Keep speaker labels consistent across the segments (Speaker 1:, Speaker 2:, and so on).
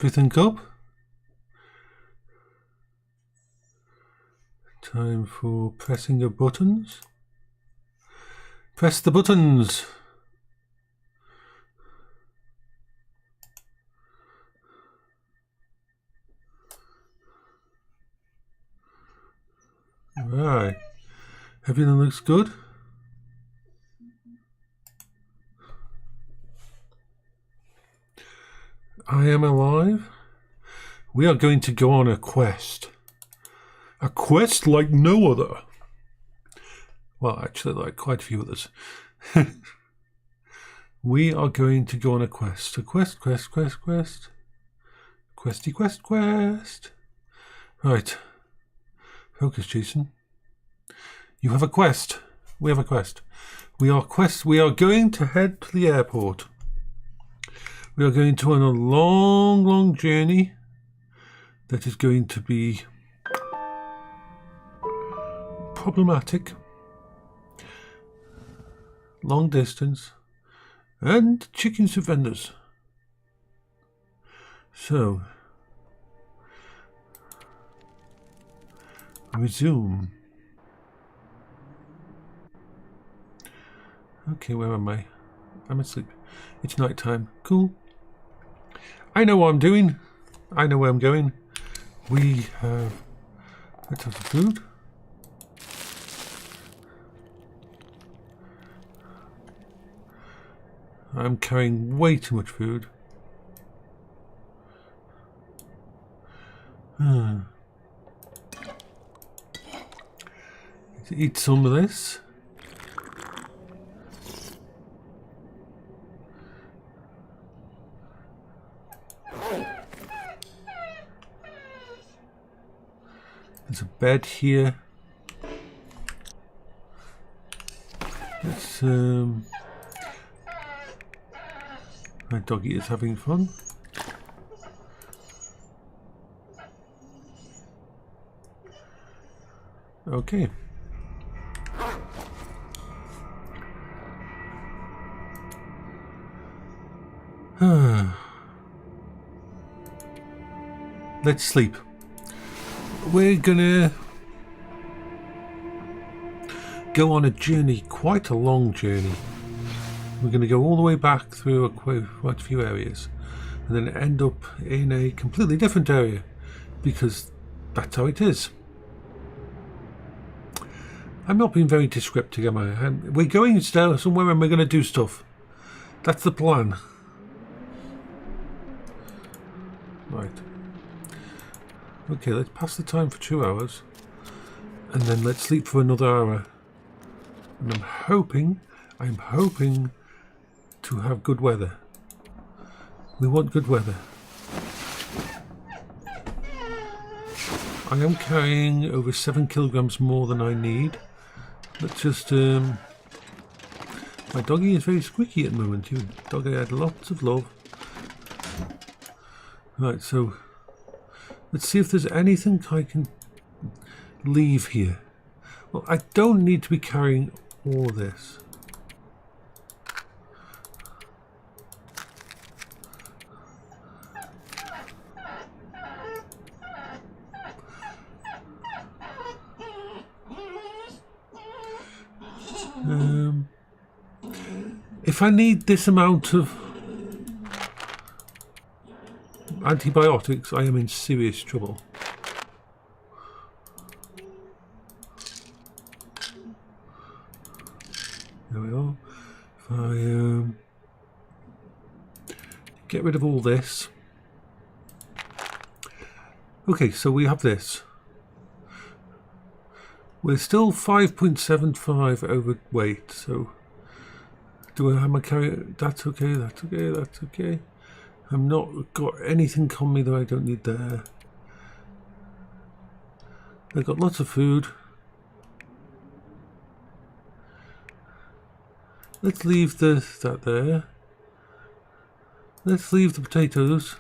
Speaker 1: Everything up? Time for pressing the buttons. Press the buttons. Right. Everything looks good. I am alive. We are going to go on a quest. A quest like no other. Well, actually, like quite a few others. We are going to go on a quest. A quest. Questy quest. Right. Focus, Jason. You have a quest. We have a quest. We are going to head to the airport. We are going to on a long journey that is going to be problematic, long distance, and chickens to vendors. So, resume. Okay, where am I? I'm asleep. It's night time. Cool. I know what I'm doing. I know where I'm going. We have... Let's have some food. I'm carrying way too much food. Let's eat some of this. There's a bed here. Let's my doggy is having fun. Okay. Let's sleep. We're gonna go on a journey, quite a long journey. We're going to go all the way back through quite a few areas and then end up in a completely different area because that's how it is. I'm not being very descriptive, am I? We're going somewhere and we're going to do stuff. That's the plan. Right. Okay, let's pass the time for 2 hours and then let's sleep for another hour. And I'm hoping to have good weather. We want good weather. I am carrying over 7 kilograms more than I need. Let's just my doggy is very squeaky at the moment. Doggy had lots of love. Right, so let's see if there's anything I can leave here. Well, I don't need to be carrying all this. If I need this amount of antibiotics, I am in serious trouble. There we are. If I get rid of all this. Okay, so we have this. We're still 5.75 overweight, so do I have my carrier? That's okay, that's okay, that's okay. I've not got anything on me that I don't need there. I've got lots of food. Let's leave that there. Let's leave the potatoes.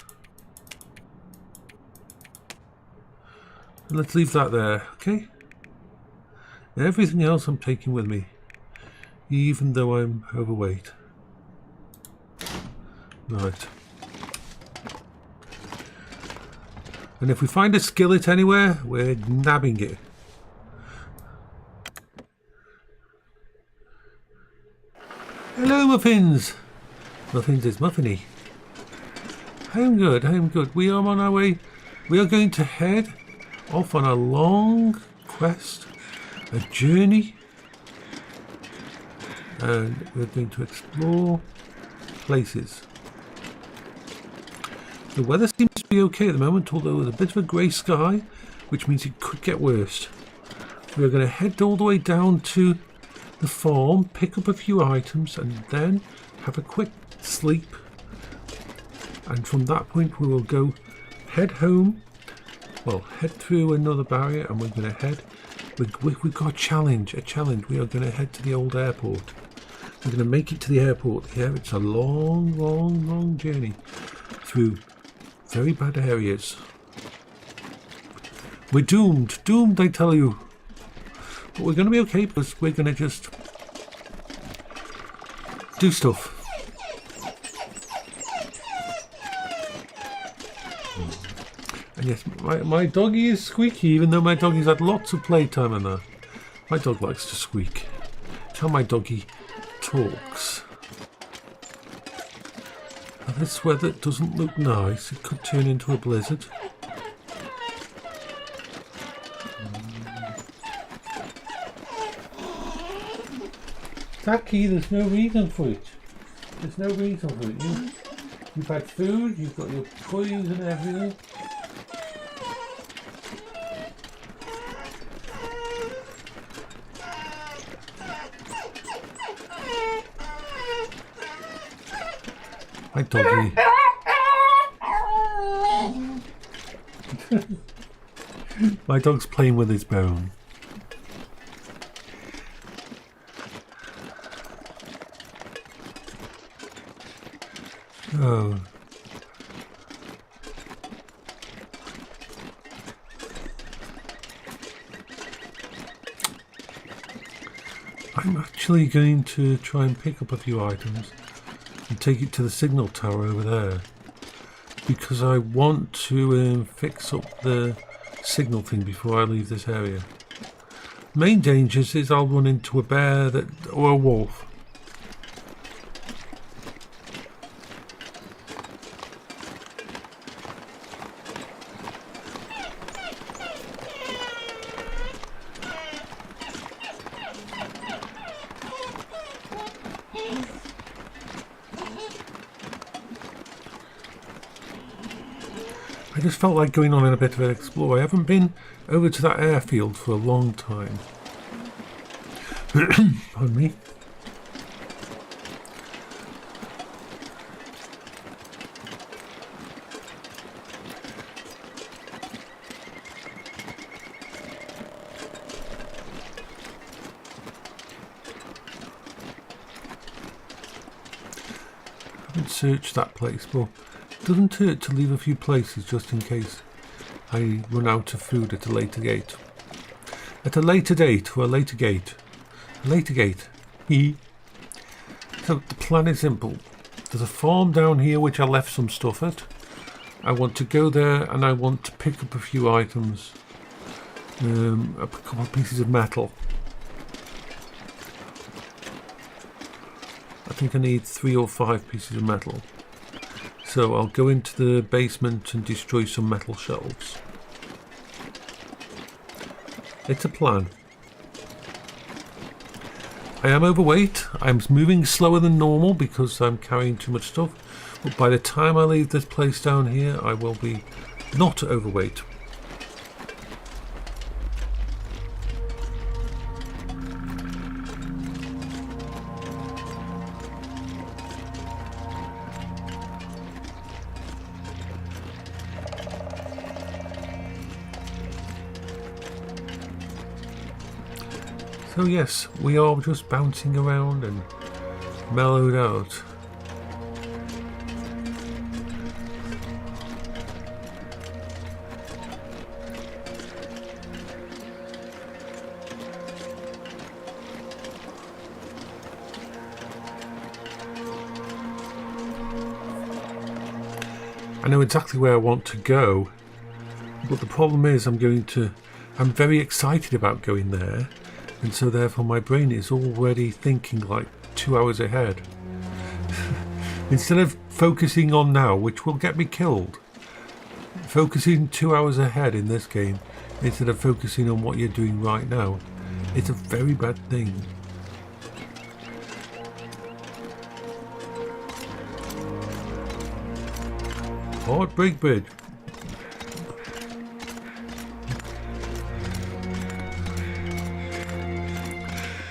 Speaker 1: And let's leave that there, okay? Everything else I'm taking with me, even though I'm overweight. Right. And if we find a skillet anywhere, we're nabbing it. Hello, Muffins! Muffins is Muffiny. I'm good, I'm good. We are on our way. We are going to head off on a long quest, a journey. And we're going to explore places. The weather seems to be okay at the moment, although there's a bit of a grey sky, which means it could get worse. We're going to head all the way down to the farm, pick up a few items, and then have a quick sleep. And from that point we will go head home, well, head through another barrier, and we're going to head, we've got a challenge. We are going to head to the old airport. We're going to make it to the airport here. It's a long journey through very bad areas. We're doomed, I tell you. But we're going to be okay because we're going to just do stuff. And yes, my doggy is squeaky, even though my doggy's had lots of playtime and that. My dog likes to squeak. It's how my doggy talks. Now this weather doesn't look nice. It could turn into a blizzard. Tacky, there's no reason for it. There's no reason for it. You've had food, you've got your toys and everything. My doggy. My dog's playing with his bone. Oh. I'm actually going to try and pick up a few items and take it to the signal tower over there, because I want to fix up the signal thing before I leave this area. Main dangers is I'll run into a bear or a wolf. I just felt like going on in a bit of an explore. I haven't been over to that airfield for a long time. Pardon me. I haven't searched that place, but it doesn't hurt to leave a few places just in case I run out of food at a later date. At a later date, or a later gate. A later gate. So the plan is simple. There's a farm down here which I left some stuff at. I want to go there and I want to pick up a few items. A couple of pieces of metal. I think I need 3 or 5 pieces of metal. So I'll go into the basement and destroy some metal shelves. It's a plan. I am overweight. I'm moving slower than normal because I'm carrying too much stuff. But by the time I leave this place down here, I will be not overweight. So yes, we are just bouncing around and mellowed out. I know exactly where I want to go, But the problem is I'm very excited about going there, and so therefore my brain is already thinking like 2 hours ahead. Instead of focusing on now, which will get me killed, focusing 2 hours ahead in this game instead of focusing on what you're doing right now, it's a very bad thing. Heartbreak Bridge.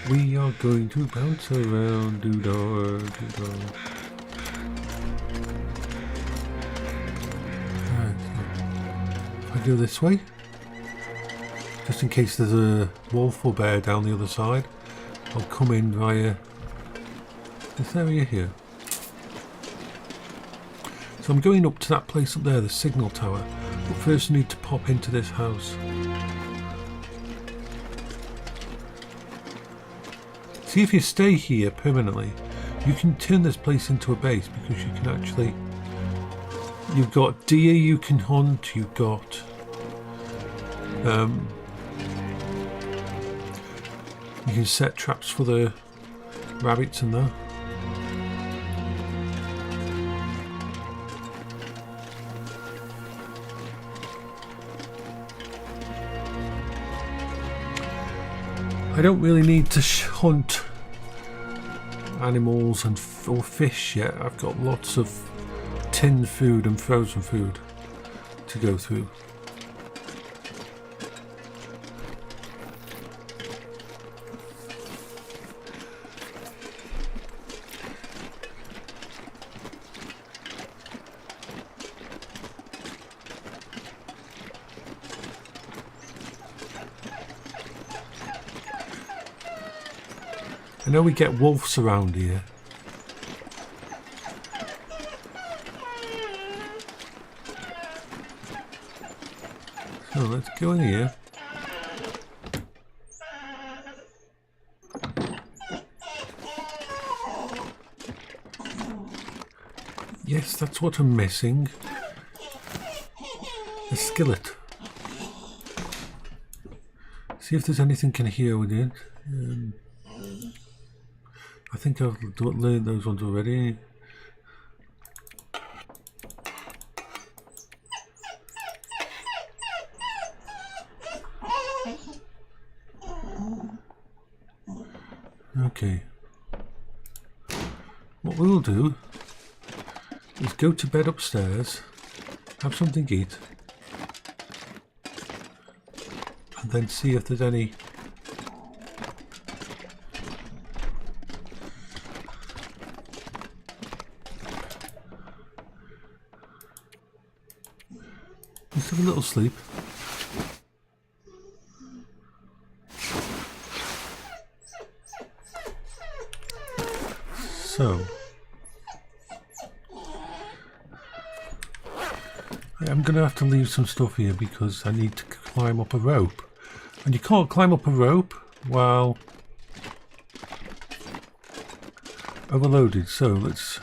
Speaker 1: We are going to bounce around, doo-dah, doo-dah. If I go this way, just in case there's a wolf or bear down the other side, I'll come in via this area here. So I'm going up to that place up there, the signal tower, but first I need to pop into this house. See, if you stay here permanently, you can turn this place into a base, because you can actually, you've got deer you can hunt, you've got you can set traps for the rabbits and that. I don't really need to hunt animals or fish yet. I've got lots of tinned food and frozen food to go through. I know we get wolves around here. So let's go in here. Yes, that's what I'm missing. A skillet. See if there's anything in here with it. I think I've learned those ones already. Okay. What we'll do is go to bed upstairs, have something to eat, and then see if there's any just have a little sleep. So I'm going to have to leave some stuff here because I need to climb up a rope, and you can't climb up a rope while overloaded. So let's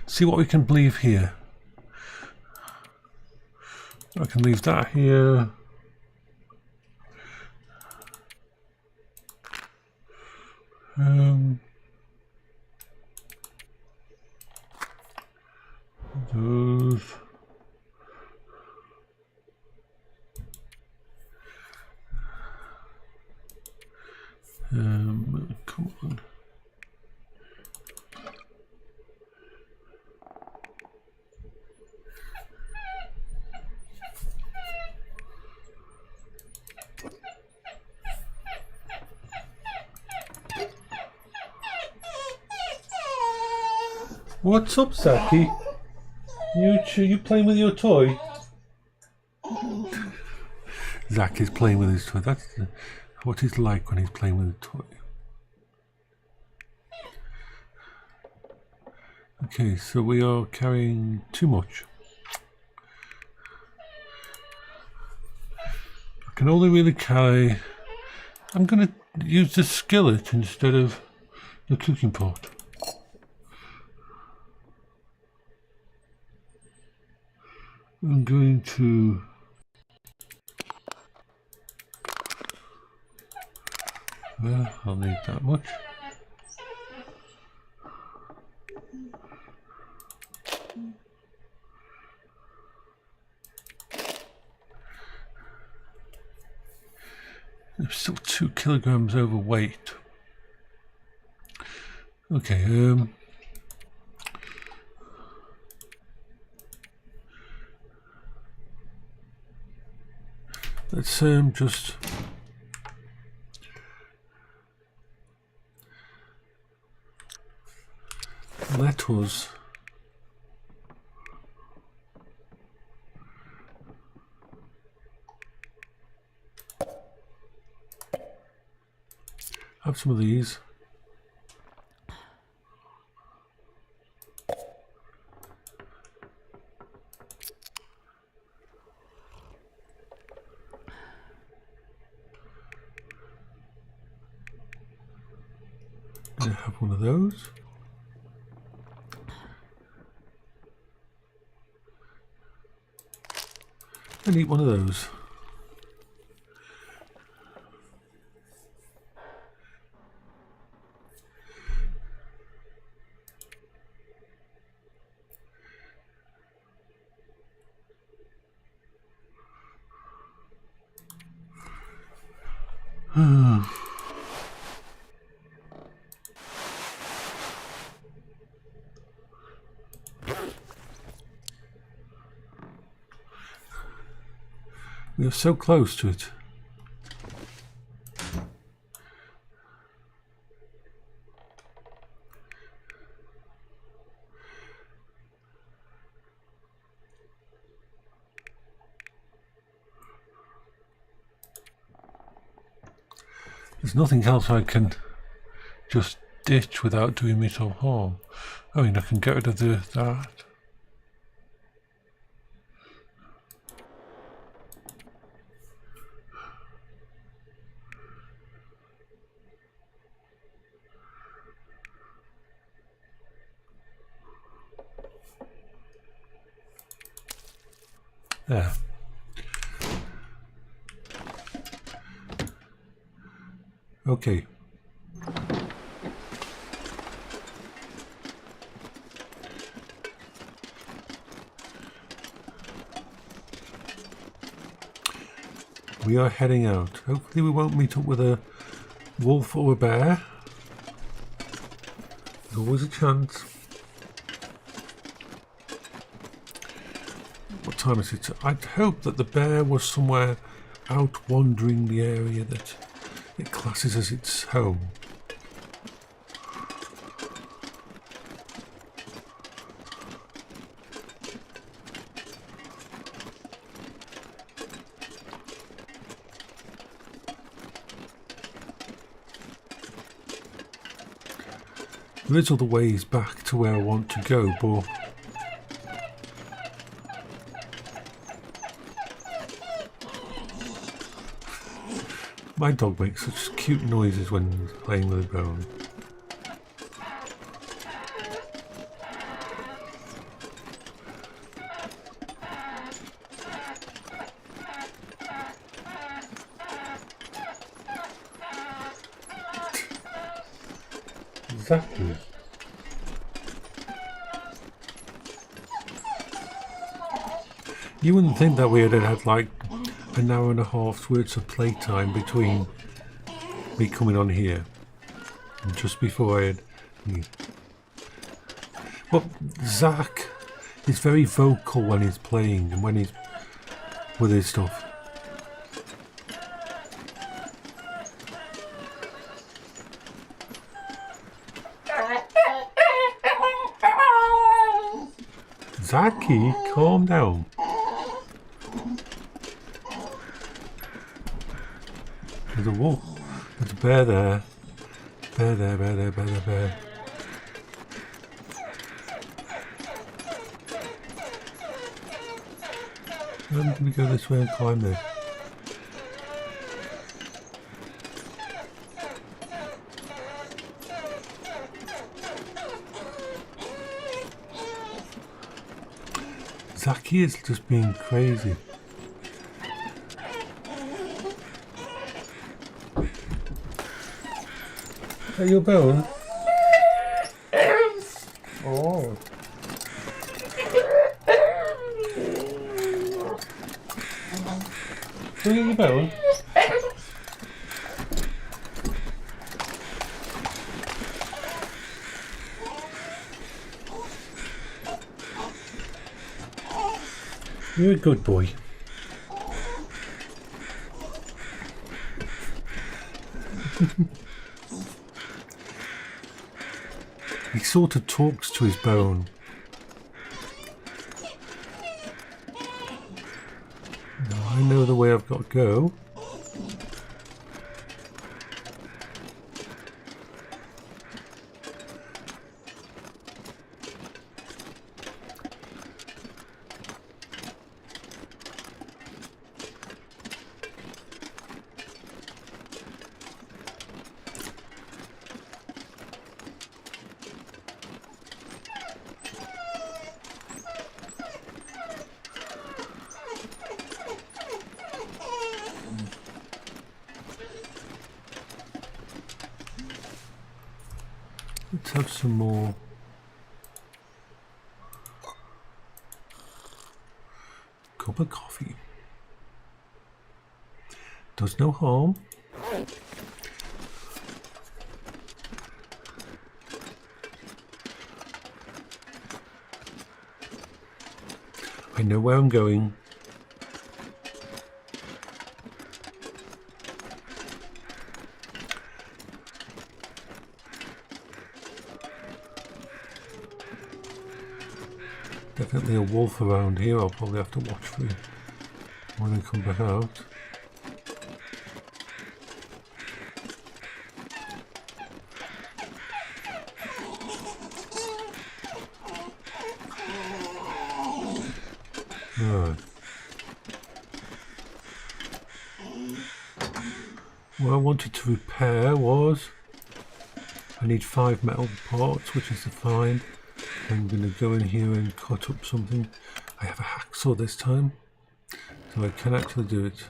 Speaker 1: see what we can leave here. I can leave that here. Those. Come on. What's up, Saki? You playing with your toy? Zach is playing with his toy. That's what he's like when he's playing with a toy. Okay, so we are carrying too much. I can only really carry... I'm going to use the skillet instead of the cooking pot. I'm going to I'll need that much. I'm still 2 kilograms overweight. Okay, let's just let us have some of these. I have one of those. And eat one of those. We are so close to it. There's nothing else I can just ditch without doing me some harm. I mean, I can get rid of that. There. Okay. We are heading out. Hopefully we won't meet up with a wolf or a bear. There's always a chance. What time is it? I'd hope that the bear was somewhere out wandering the area that it classes as its home. There is other ways back to where I want to go, but my dog makes such cute noises when he's playing with a bone. Exactly. You wouldn't think that we had had like an hour and a half's worth of playtime between me coming on here and just before I had. Well, Zach is very vocal when he's playing and when he's with his stuff. Zachy, calm down. There's a wolf. There's a bear there. Bear there, bear there, bear there, bear. I'm going to go this way and climb this. He is just being crazy. Is that your bone? Oh. Can we get your bone? You're a good boy. He sort of talks to his bone. Now I know the way I've got to go. Let's have some more cup of coffee. Does no harm. I know where I'm going. Definitely a wolf around here. I'll probably have to watch for you when I come back out. Right. What I wanted to repair was I need 5 metal parts, which is the fine. I'm going to go in here and cut up something. I have a hacksaw this time, so I can actually do it.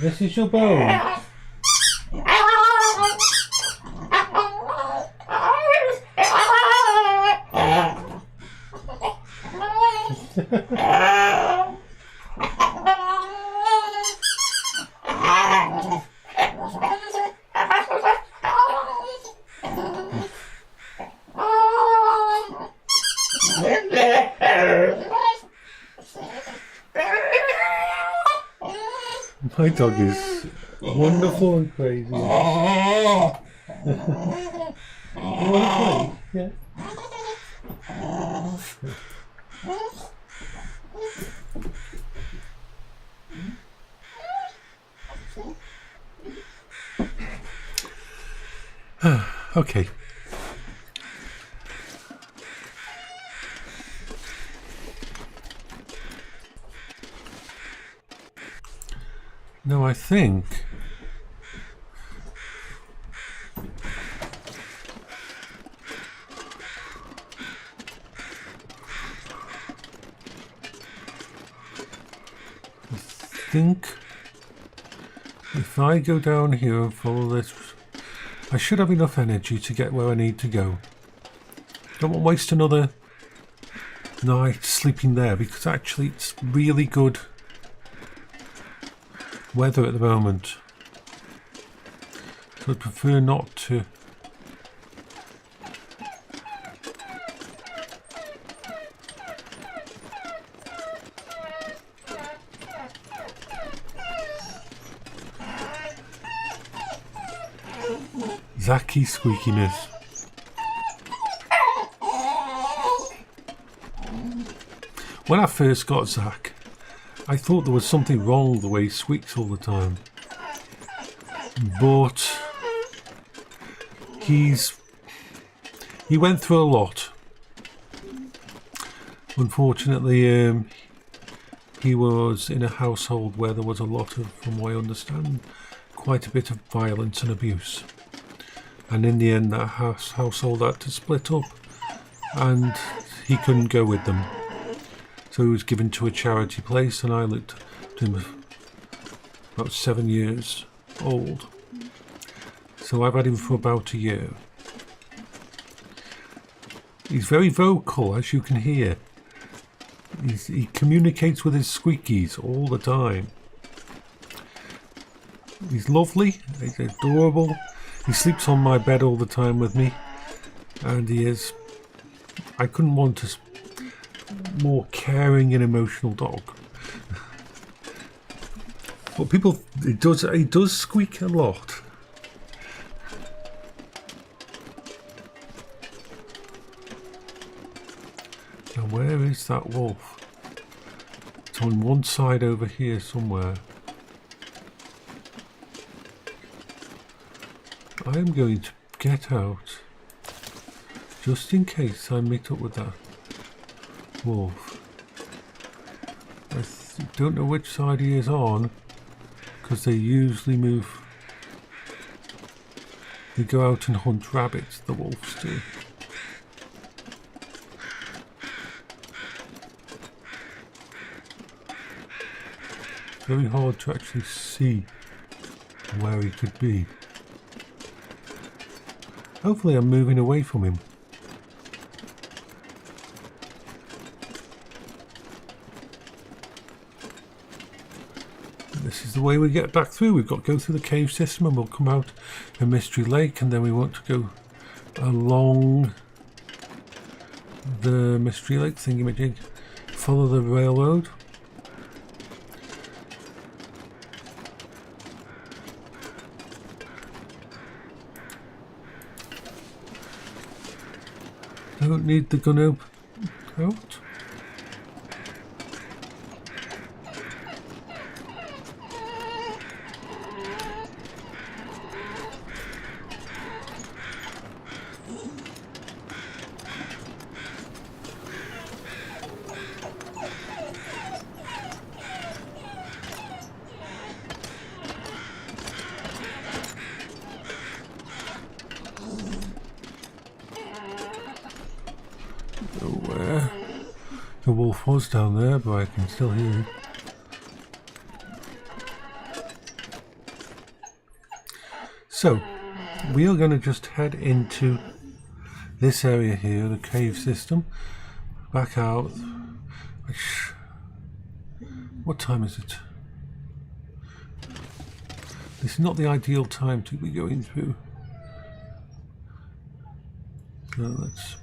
Speaker 1: This is your bone. My dog is wonderful and crazy. You want to play? Yeah. Okay. No, I think if if I go down here and follow this, I should have enough energy to get where I need to go. Don't want to waste another night sleeping there, because actually it's really good weather at the moment. So I'd prefer not to. Zacky squeakiness. When I first got Zach, I thought there was something wrong with the way he squeaks all the time. But he went through a lot. Unfortunately, he was in a household where there was a lot of, from what I understand, quite a bit of violence and abuse. And in the end, that household had to split up, and he couldn't go with them. So he was given to a charity place, and I looked at him about 7 years old. So I've had him for about a year. He's very vocal, as you can hear. He communicates with his squeakies all the time. He's lovely, he's adorable. He sleeps on my bed all the time with me, and he is. I couldn't want a more caring and emotional dog. But people, he does squeak a lot. Now where is that wolf? It's on one side over here somewhere. I am going to get out, just in case I meet up with that wolf. I don't know which side he is on, because they usually move. They go out and hunt rabbits, the wolves do. Very hard to actually see where he could be. Hopefully I'm moving away from him. This is the way we get back through. We've got to go through the cave system, and we'll come out a mystery lake, and then we want to go along the mystery lake thingamajig, follow the railroad. Don't need the gun out. The wolf was down there, but I can still hear him. So, we are going to just head into this area here, the cave system, back out. What time is it? This is not the ideal time to be going through. So let's...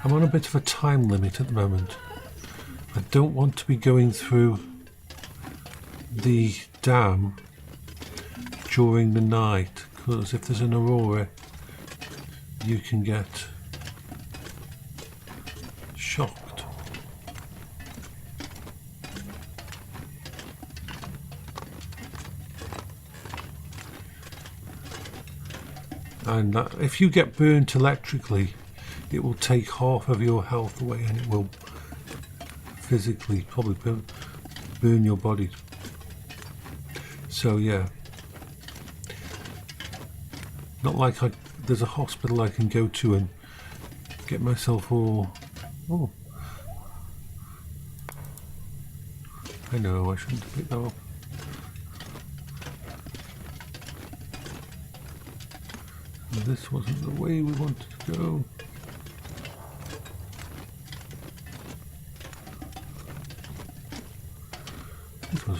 Speaker 1: I'm on a bit of a time limit at the moment. I don't want to be going through the dam during the night, because if there's an aurora you can get shocked. And if you get burnt electrically, it will take half of your health away, and it will physically probably burn your body. So yeah, not like there's a hospital I can go to and get myself all... Oh. I know, I shouldn't have picked that up. This wasn't the way we wanted to go. This was...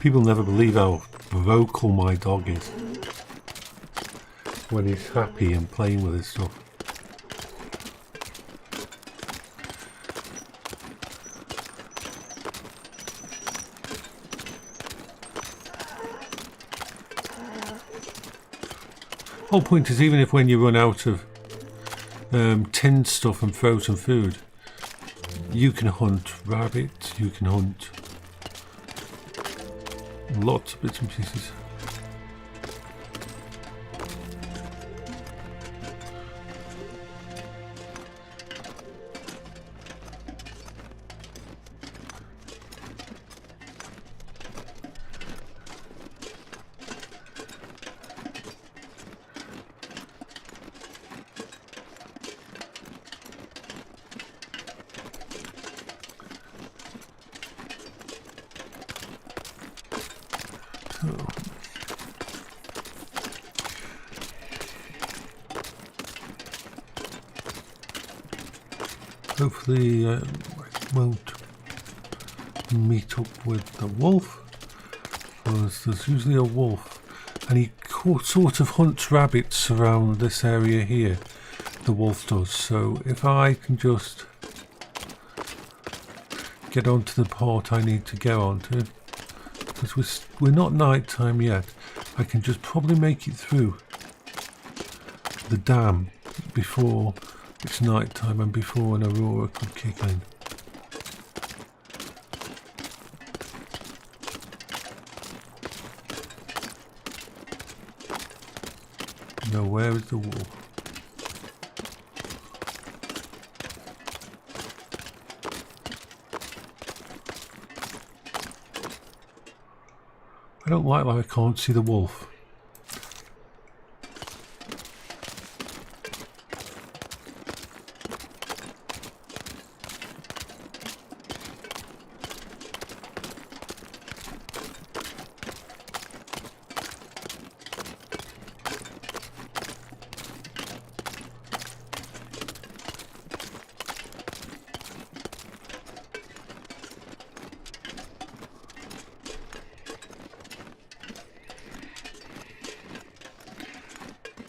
Speaker 1: People never believe how vocal my dog is when he's happy and playing with his stuff. Whole point is, even if when you run out of tinned stuff and frozen food, you can hunt rabbits, you can hunt lots of bits and pieces. Hopefully I won't meet up with the wolf, because there's usually a wolf and he sort of hunts rabbits around this area here, the wolf does. So if I can just get onto the part I need to go onto, because we're not night time yet, I can just probably make it through the dam before it's night time and before an aurora could kick in. Now where is the wolf? I don't like that I can't see the wolf.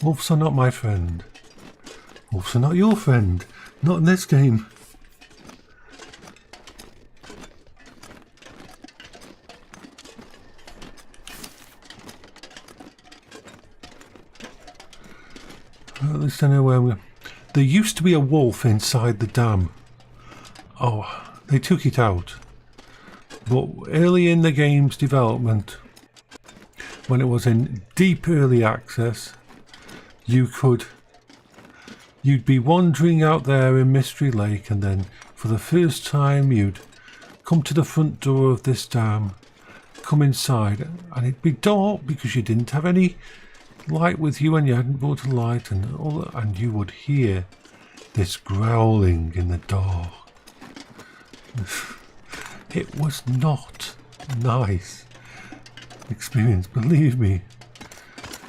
Speaker 1: Wolves are not my friend. Wolves are not your friend. Not in this game. At least I know where we're... There used to be a wolf inside the dam. Oh, they took it out. But early in the game's development, when it was in deep early access, you'd be wandering out there in Mystery Lake, and then for the first time you'd come to the front door of this dam, come inside, and it'd be dark because you didn't have any light with you and you hadn't brought a light, and you would hear this growling in the dark. It was not nice experience, believe me.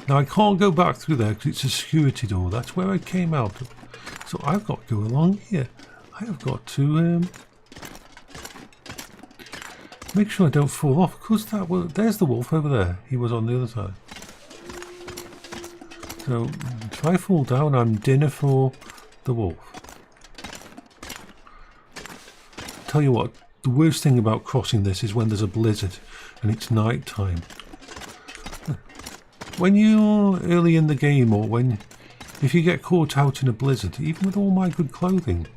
Speaker 1: Now I can't go back through there because it's a security door. That's where I came out of. So I've got go along here. I have got to make sure I don't fall off. Because there's the wolf over there. He was on the other side. So if I fall down, I'm dinner for the wolf. Tell you what, the worst thing about crossing this is when there's a blizzard and it's night time. When you're early in the game, or if you get caught out in a blizzard, even with all my good clothing,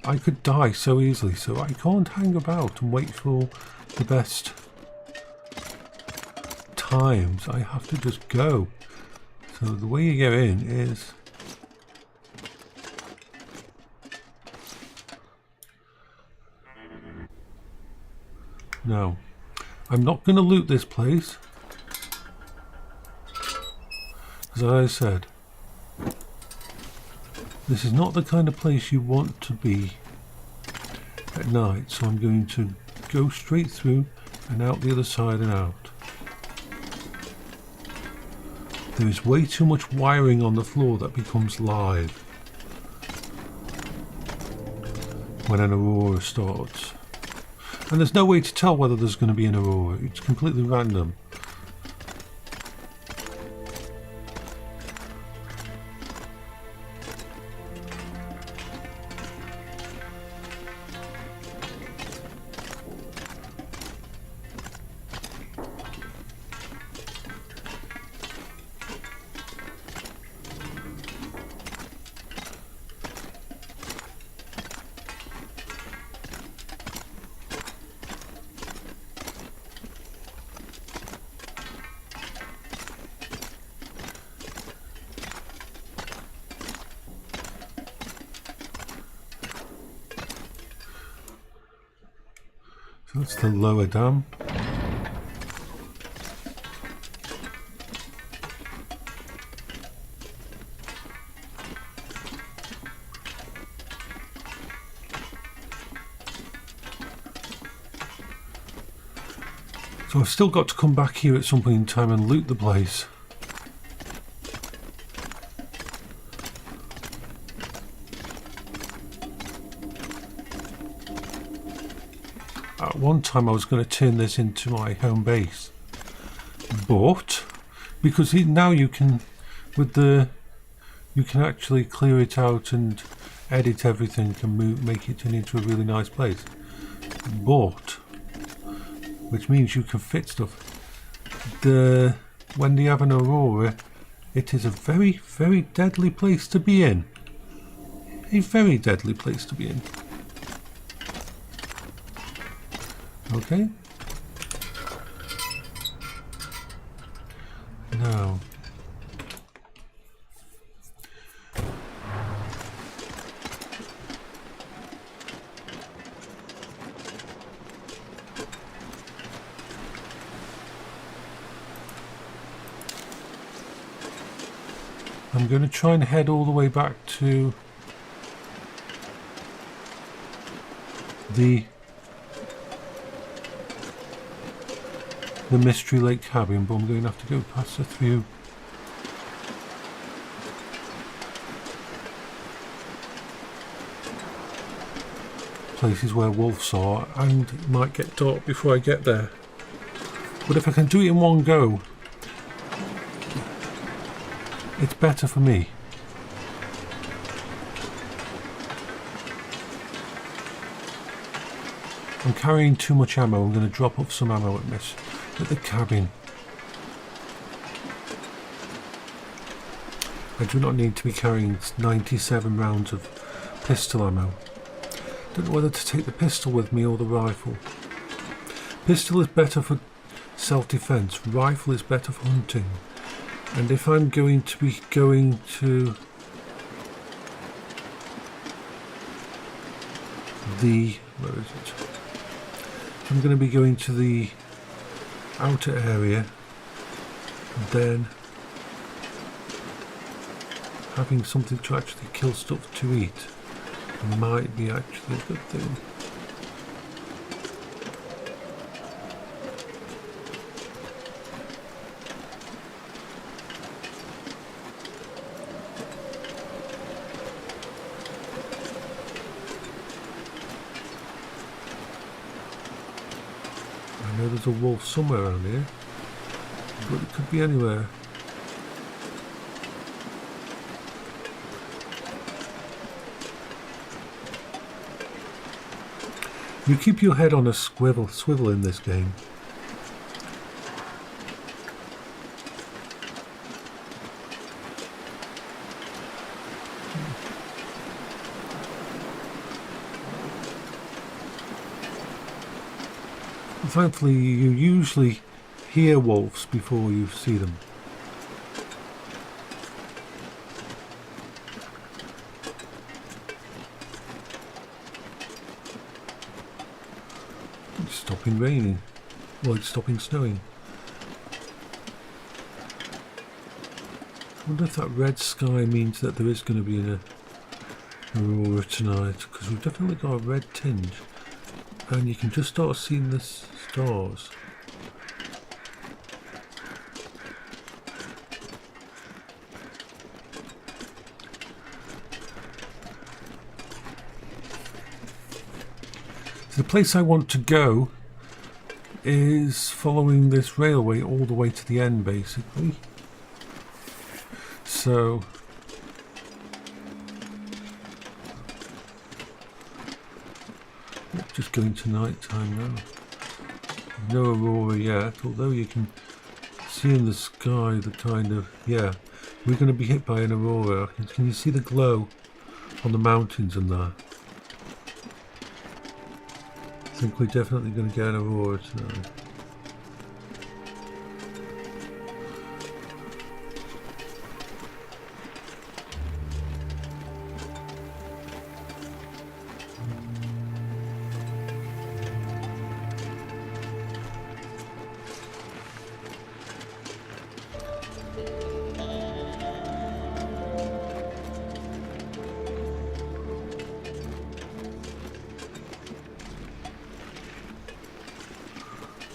Speaker 1: I could die so easily. So I can't hang about and wait for the best times. I have to just go. So the way you get in is no. I'm not going to loot this place, as I said, this is not the kind of place you want to be at night. So I'm going to go straight through and out the other side and out. There is way too much wiring on the floor that becomes live when an aurora starts. And there's no way to tell whether there's going to be an aurora. It's completely random. That's the lower dam. So I've still got to come back here at some point in time and loot the place. At one time I was going to turn this into my home base, but because now you can, you can actually clear it out and edit everything and make it turn into a really nice place. But which means you can fit stuff. When they have an aurora, it is a very, very deadly place to be in. A very deadly place to be in. Okay. Now, I'm going to try and head all the way back to the Mystery Lake cabin, but I'm going to have to go past a few places where wolves are, and it might get dark before I get there. But if I can do it in one go, it's better for me. I'm carrying too much ammo. I'm going to drop off some ammo at the cabin. I do not need to be carrying 97 rounds of pistol ammo. Don't know whether to take the pistol with me or the rifle. Pistol is better for self-defense. Rifle is better for hunting. And if I'm going to be going to where is it? If I'm going to be going to the outer area, then having something to actually kill stuff to eat might be actually a good thing. I know there's a wolf somewhere around here, but it could be anywhere. You keep your head on a swivel in this game. Thankfully, you usually hear wolves before you see them. It's stopping raining. Well, it's stopping snowing. I wonder if that red sky means that there is going to be an aurora tonight, because we've definitely got a red tinge. And you can just start seeing the stars. So the place I want to go is following this railway all the way to the end, basically. So just going to night time now. No aurora yet, although you can see in the sky the kind of, yeah, we're going to be hit by an aurora. Can you see the glow on the mountains and that? I think we're definitely going to get an aurora tonight.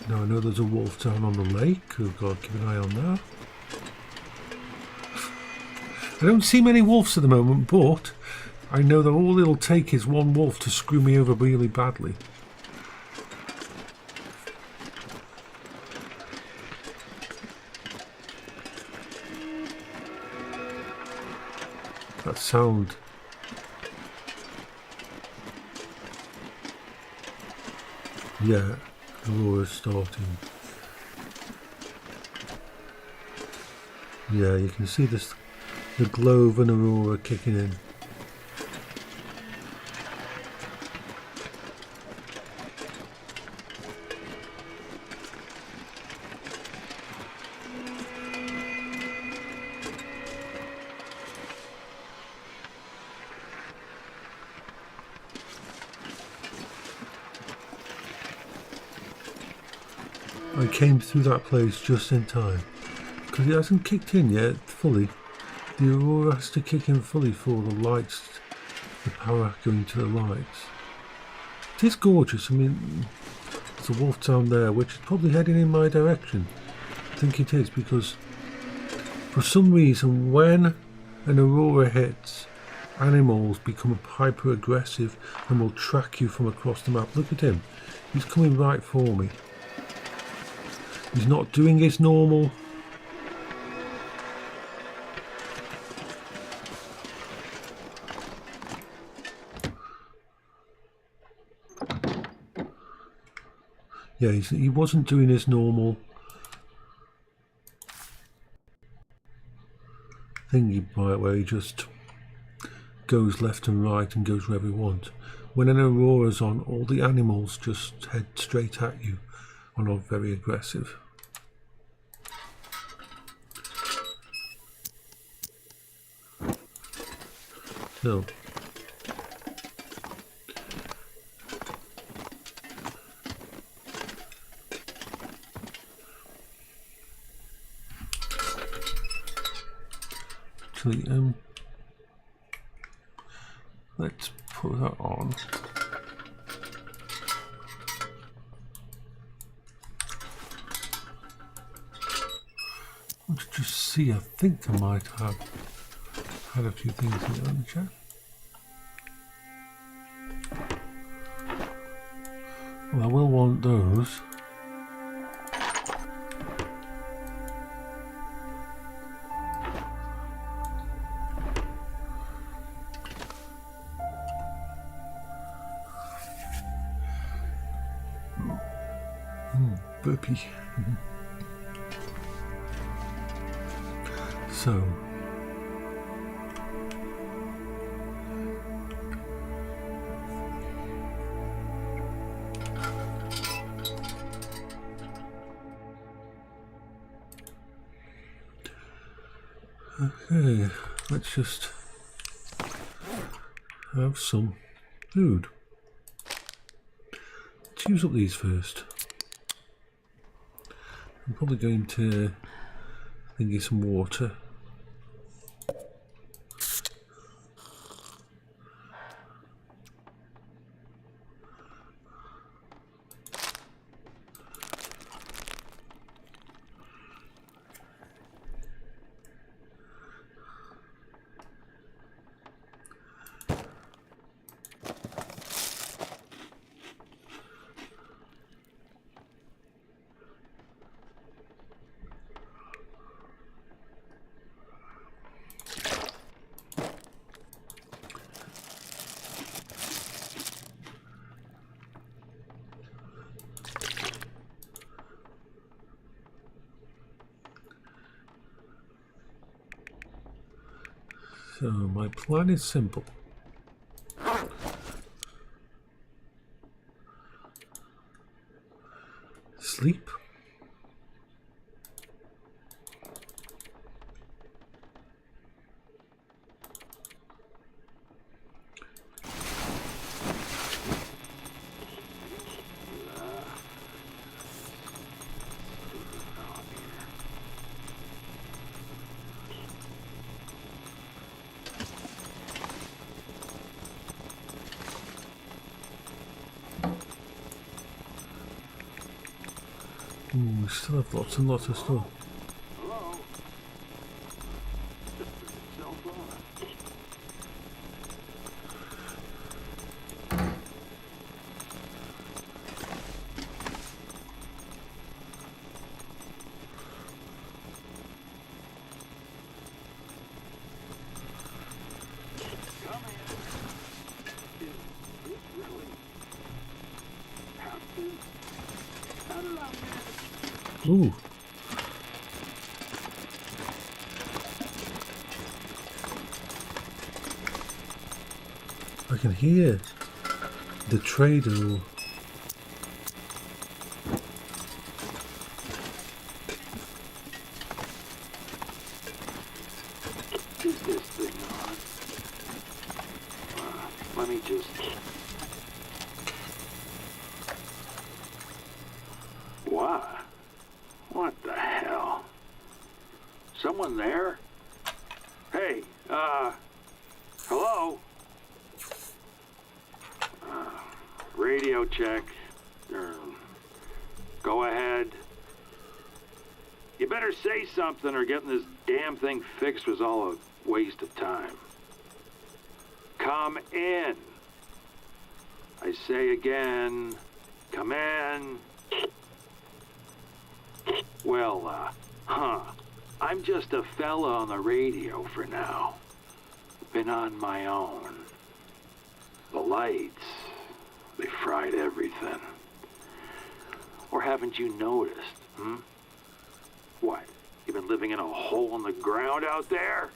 Speaker 1: Now I know there's a wolf down on the lake. We've got to keep an eye on that. I don't see many wolves at the moment, but I know that all it'll take is one wolf to screw me over really badly. That sound. Yeah. Aurora's starting. Yeah, you can see this, the glow of an aurora kicking in. I came through that place just in time, because it hasn't kicked in yet fully. The aurora has to kick in fully for the lights, the power going to the lights. It is gorgeous. I mean, there's a wolf down there which is probably heading in my direction. I think it is, because for some reason when an aurora hits, animals become hyper aggressive and will track you from across the map. Look at him, he's coming right for me. He's not doing his normal. Yeah, he wasn't doing his normal thingy bite where he just goes left and right and goes wherever he wants. When an aurora's on, all the animals just head straight at you and are very aggressive. No. Actually, let's put that on. Let's just see. I think I might have had a few things here on the chat. Well, I will want those. burpee. So. Okay, let's just have some food. Let's use up these first. I'm probably going to thingy some water. So my plan is simple. Sleep. We still have lots and lots of stuff.
Speaker 2: Hello? Come in. Is this really happening? How did I manage?
Speaker 1: Ooh. I can hear the trader.
Speaker 2: Is this thing on? Let me just... What? What the hell? Someone there? Hey, hello? Radio check. Go ahead. You better say something or getting this damn thing fixed was all a waste of time. Come in. I say again, come in. Well, I'm just a fella on the radio for now. Been on my own. The lights, they fried everything. Or haven't you noticed, What, you been living in a hole in the ground out there?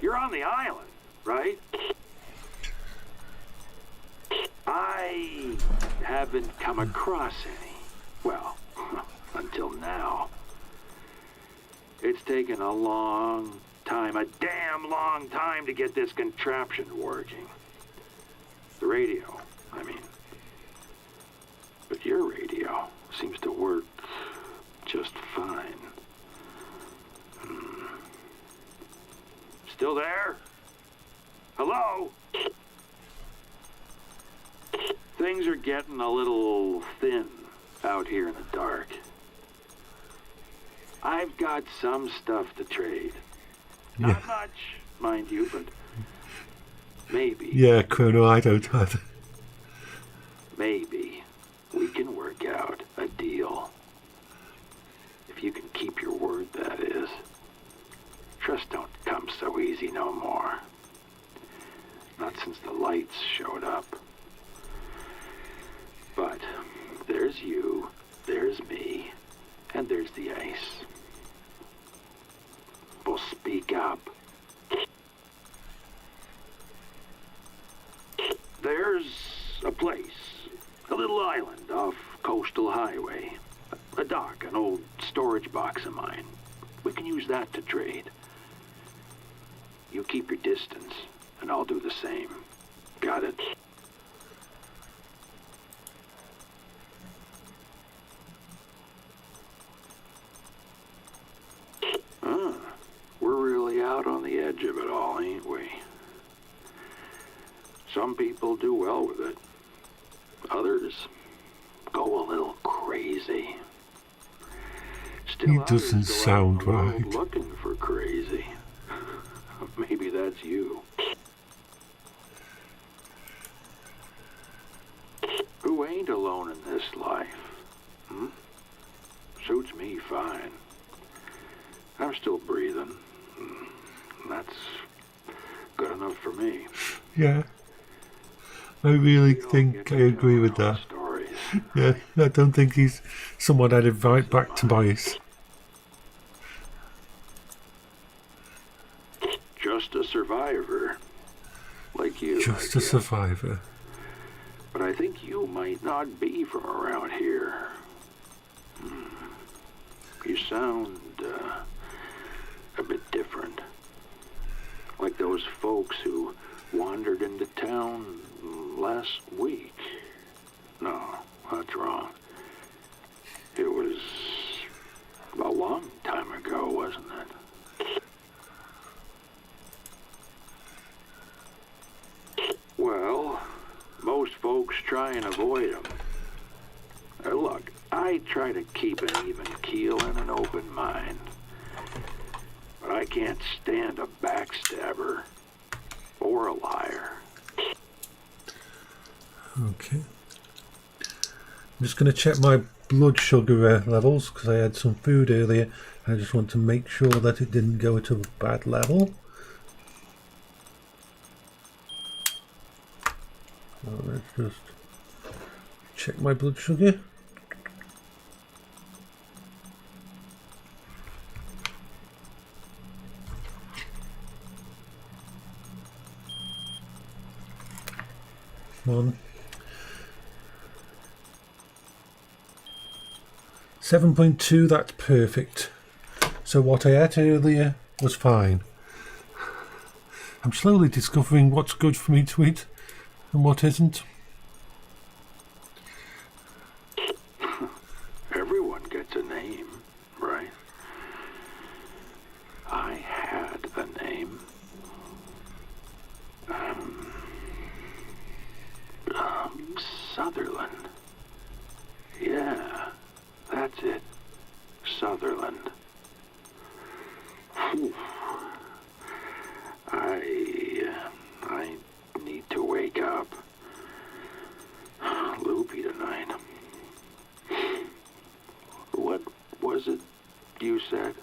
Speaker 2: You're on the island, right? I haven't come across any. Well, until now. It's taken a long time, a damn long time to get this contraption working. The radio, I mean. But your radio seems to work just fine. Still there? Hello? Things are getting a little thin out here in the dark. I've got some stuff to trade.
Speaker 1: Yeah.
Speaker 2: Not much, mind you, but maybe.
Speaker 1: Yeah, Chrono, I don't either.
Speaker 2: Maybe we can work out a deal. If you can keep your word, that is. Trust don't come so easy no more. Not since the lights showed up. But there's you, there's nice. Well, speak up. There's a place, a little island off Coastal Highway. A dock, an old storage box of mine. We can use that to trade. You keep your distance, and I'll do the same. Got it? We're really out on the edge of it all, ain't we? Some people do well with it. Others go a little crazy. Still,
Speaker 1: He doesn't sound right.
Speaker 2: Looking for crazy. Maybe that's you. Who ain't alone in this life? Suits me fine. I'm still breathing. That's good enough for me.
Speaker 1: Yeah. I really think I agree with that.
Speaker 2: Stories.
Speaker 1: Yeah, I don't think he's someone I'd invite back to Bias.
Speaker 2: Just a survivor. Like you.
Speaker 1: Just a survivor.
Speaker 2: But I think you might not be from around here. You sound a bit different. Like those folks who wandered into town last week. No, that's wrong. It was a long time ago, wasn't it? Well, most folks try and avoid them. Look, I try to keep an even keel and an open mind. But I can't stand a backstabber or a liar.
Speaker 1: Okay. I'm just going to check my blood sugar levels because I had some food earlier. I just want to make sure that it didn't go to a bad level. So let's just check my blood sugar. Come on. 7.2, that's perfect. So what I ate earlier was fine. I'm slowly discovering what's good for me to eat and what isn't.
Speaker 2: Everyone gets a name, right? I had a name. Sutherland. Yeah, that's it. Sutherland. Whew. I need to wake up. Loopy tonight. What was it you said?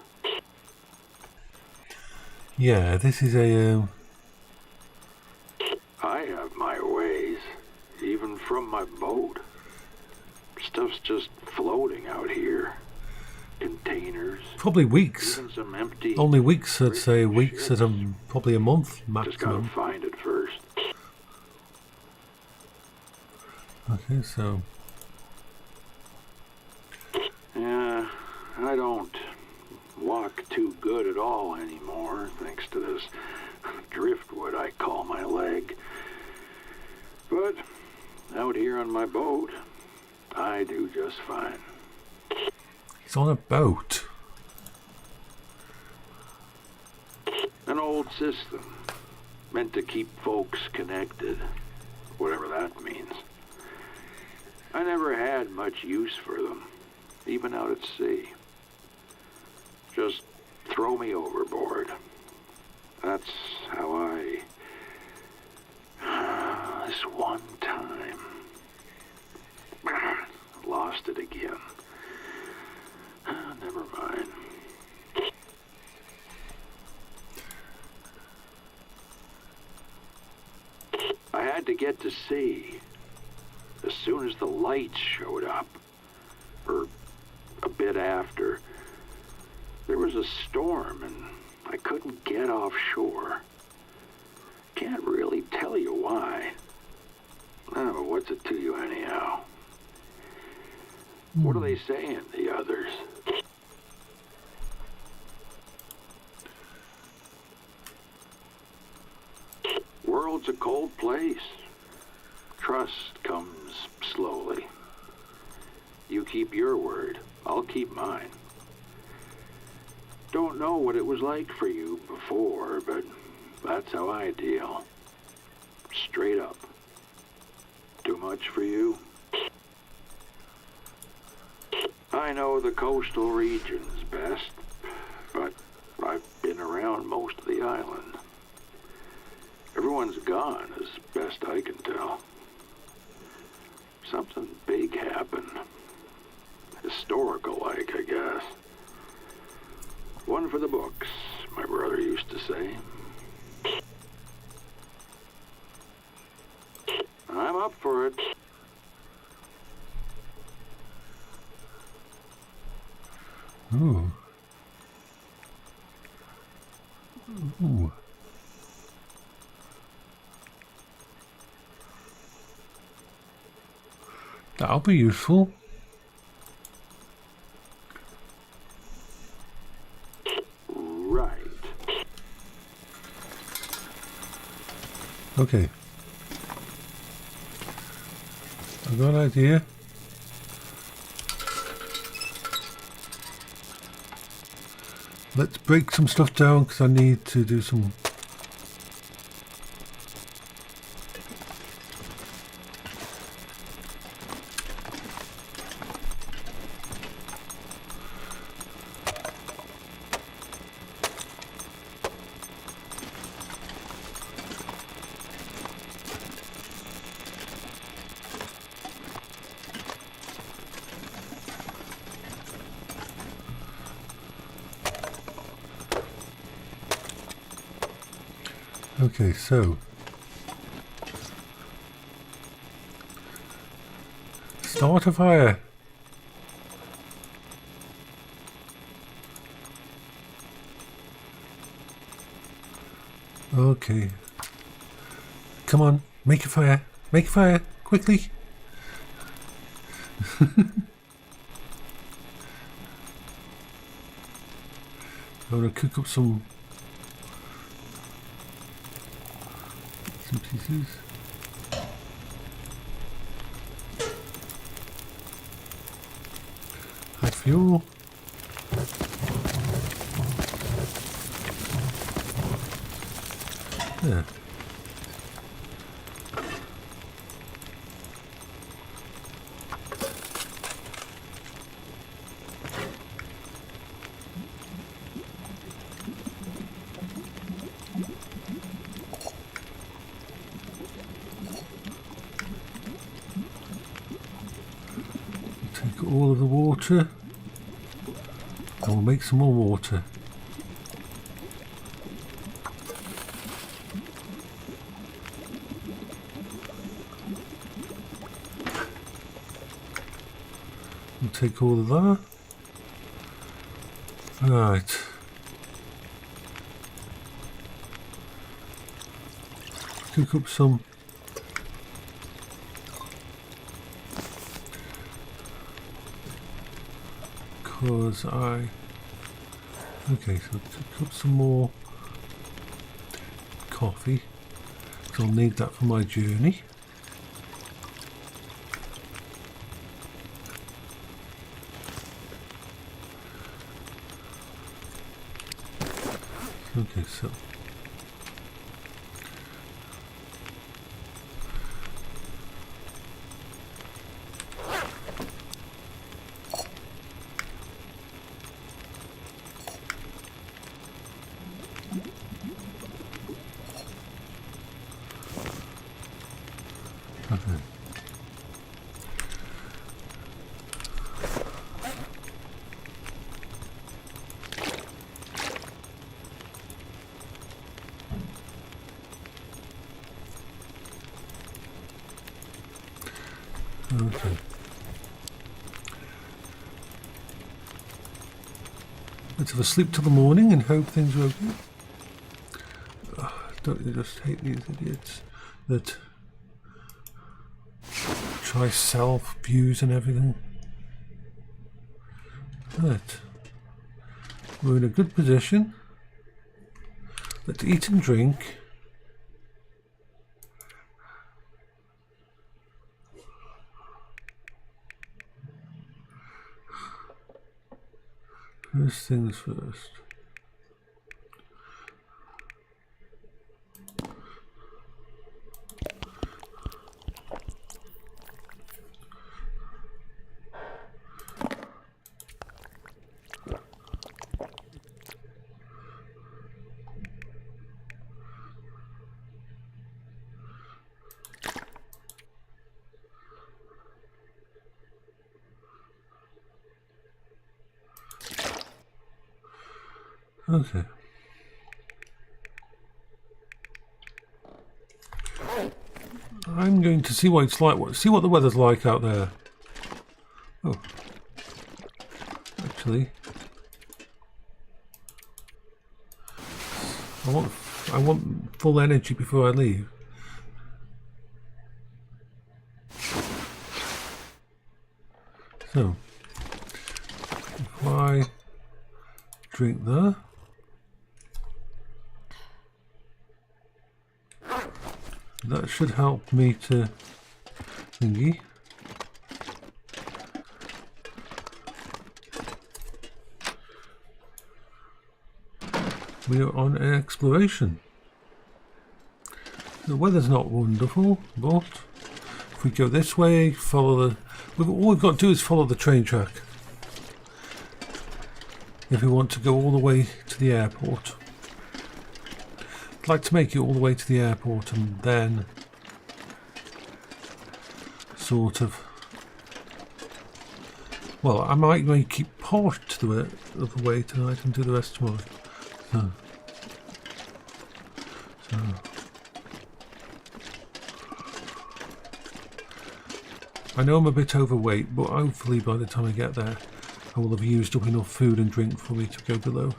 Speaker 1: Yeah, this is a...
Speaker 2: I have my ways, even from my boat. Stuff's just floating out here. Containers.
Speaker 1: Probably weeks.
Speaker 2: Even some empty.
Speaker 1: Only weeks, I'd say weeks at probably a month
Speaker 2: Just gotta
Speaker 1: maximum.
Speaker 2: find it first.
Speaker 1: Okay, so...
Speaker 2: Yeah, I don't walk too good at all anymore, thanks to this driftwood I call my leg. But out here on my boat, I do just fine.
Speaker 1: He's on a boat.
Speaker 2: An old system, meant to keep folks connected, whatever that means. I never had much use for them, even out at sea. Just throw me overboard. That's how I... This one time... Lost it again. Never mind. I had to get to sea as soon as the lights showed up, or a bit after. There was a storm and I couldn't get offshore. Can't really tell you why. Oh, what's it to you anyhow? What are they saying, the others? World's a cold place. Trust comes slowly. You keep your word, I'll keep mine. Don't know what it was like for you before, but that's how I deal. Straight up. Too much for you? I know the coastal regions best, but I've been around most of the island. Everyone's gone, as best I can tell. Something big happened. Historical-like, I guess. One for the books, my brother used to say. I'm up for it.
Speaker 1: Ooh. Ooh. That'll be useful.
Speaker 2: Right.
Speaker 1: Okay. I've got an idea. Let's break some stuff down because I need to do some. Okay, so start a fire. Okay, come on, make a fire, make a fire, quickly. I'm gonna cook up some pieces. Add fuel. There. All of the water, and we'll make some more water. We'll take all of that. Right. Cook up some. Because okay, so cook up some more coffee, so I'll need that for my journey. Okay, so okay. Let's have a sleep till the morning and hope things are okay. Don't you just hate these idiots that try self-views and everything? Right. We're in a good position. Let's eat and drink. First things first. Okay. I'm going to see what it's like. See what the weather's like out there. Oh, actually, I want full energy before I leave. So, if I drink there. That should help me to thingy. We are on an exploration. The weather's not wonderful, but if we go this way, follow the... all we've got to do is follow the train track. If we want to go all the way to the airport. I'd like to make it all the way to the airport and then sort of, well, I might make it part of the way tonight and do the rest tomorrow. So. I know I'm a bit overweight, but hopefully by the time I get there I will have used up enough food and drink for me to go below.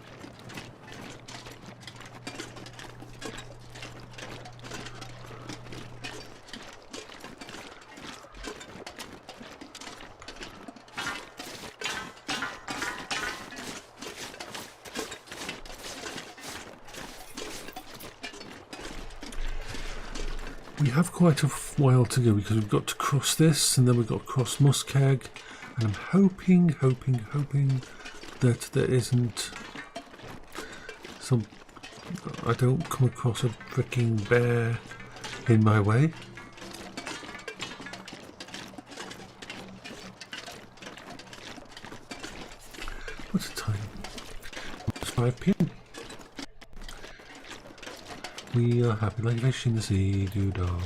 Speaker 1: We have quite a while to go because we've got to cross this and then we've got to cross Muskeg, and I'm hoping that there isn't some... I don't come across a freaking bear in my way. What's the time? It's 5 PM. We are happy like fish in the sea, doo-dah,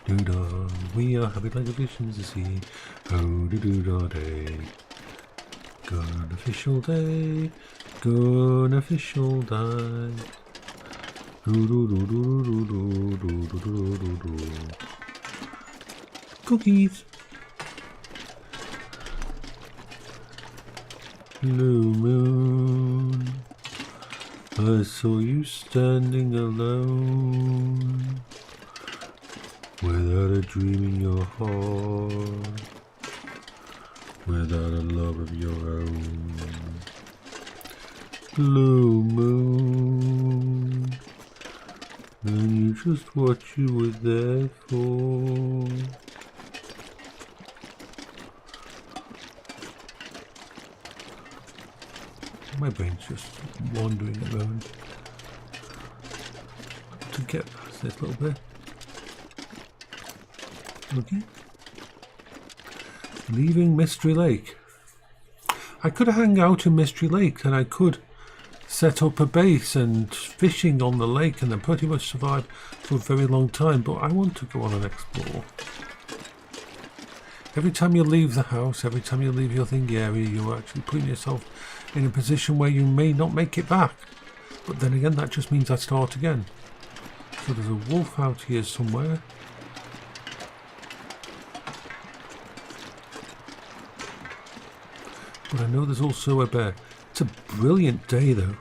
Speaker 1: doo-dah. We are happy like a fish in the sea, oh doo-dah day. Gonna fish all day, gonna fish all day. Doo-doo-doo-doo-doo-doo-doo-doo-doo-doo-doo. Cookies. Blue moon, I saw you standing alone, without a dream in your heart, without a love of your own. Blue moon, and you just what you were there for. My brain's just wandering at the moment. To get past this little bit. Okay. Leaving Mystery Lake. I could hang out in Mystery Lake and I could set up a base and fishing on the lake and then pretty much survive for a very long time, but I want to go on and explore. Every time you leave the house, every time you leave your thingy area, you're actually putting yourself in a position where you may not make it back. But then again, that just means I start again. So there's a wolf out here somewhere. But I know there's also a bear. It's a brilliant day, though.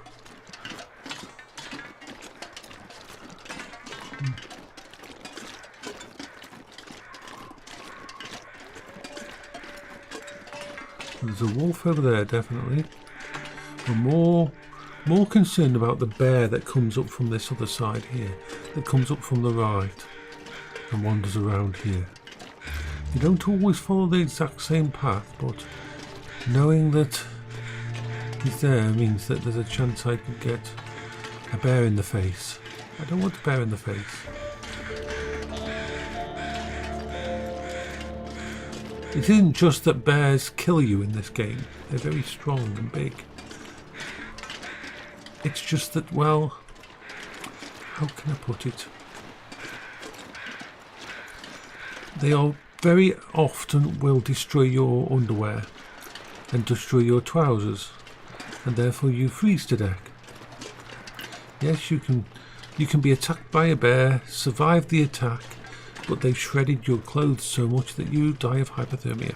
Speaker 1: There's a wolf over there, definitely. We're more concerned about the bear that comes up from this other side here, that comes up from the right and wanders around here. You don't always follow the exact same path, but knowing that he's there means that there's a chance I could get a bear in the face. I don't want a bear in the face. It isn't just that bears kill you in this game. They're very strong and big. It's just that, well, how can I put it? They are very often will destroy your underwear and destroy your trousers, and therefore you freeze to death. Yes, you can be attacked by a bear, survive the attack, but they've shredded your clothes so much that you die of hypothermia.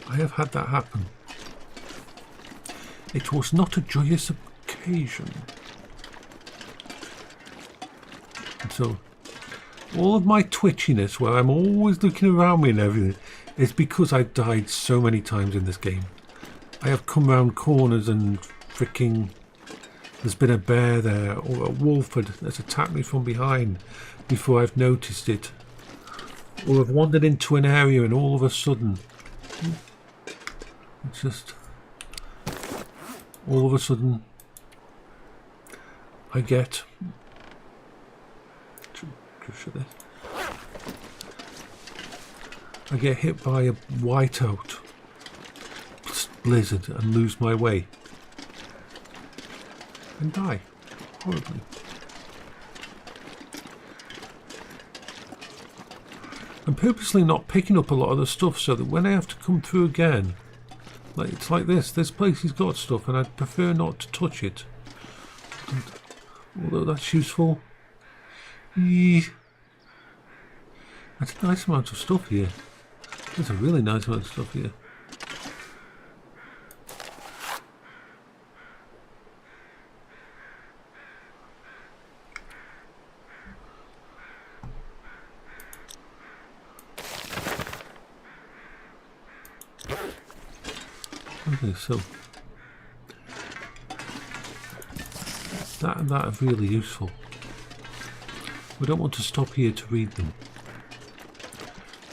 Speaker 1: I have had that happen. It was not a joyous occasion. And so, all of my twitchiness, where I'm always looking around me and everything, is because I've died so many times in this game. I have come round corners and freaking... There's been a bear there, or a wolf that's attacked me from behind before I've noticed it. Or I've wandered into an area and all of a sudden... It's just... All of a sudden... I get... I get hit by a whiteout blizzard and lose my way. And die horribly. I'm purposely not picking up a lot of the stuff so that when I have to come through again, like it's like this place has got stuff and I'd prefer not to touch it. And, although that's useful. That's a nice amount of stuff here. There's a really nice amount of stuff here. Okay, so that are really useful. We don't want to stop here to read them.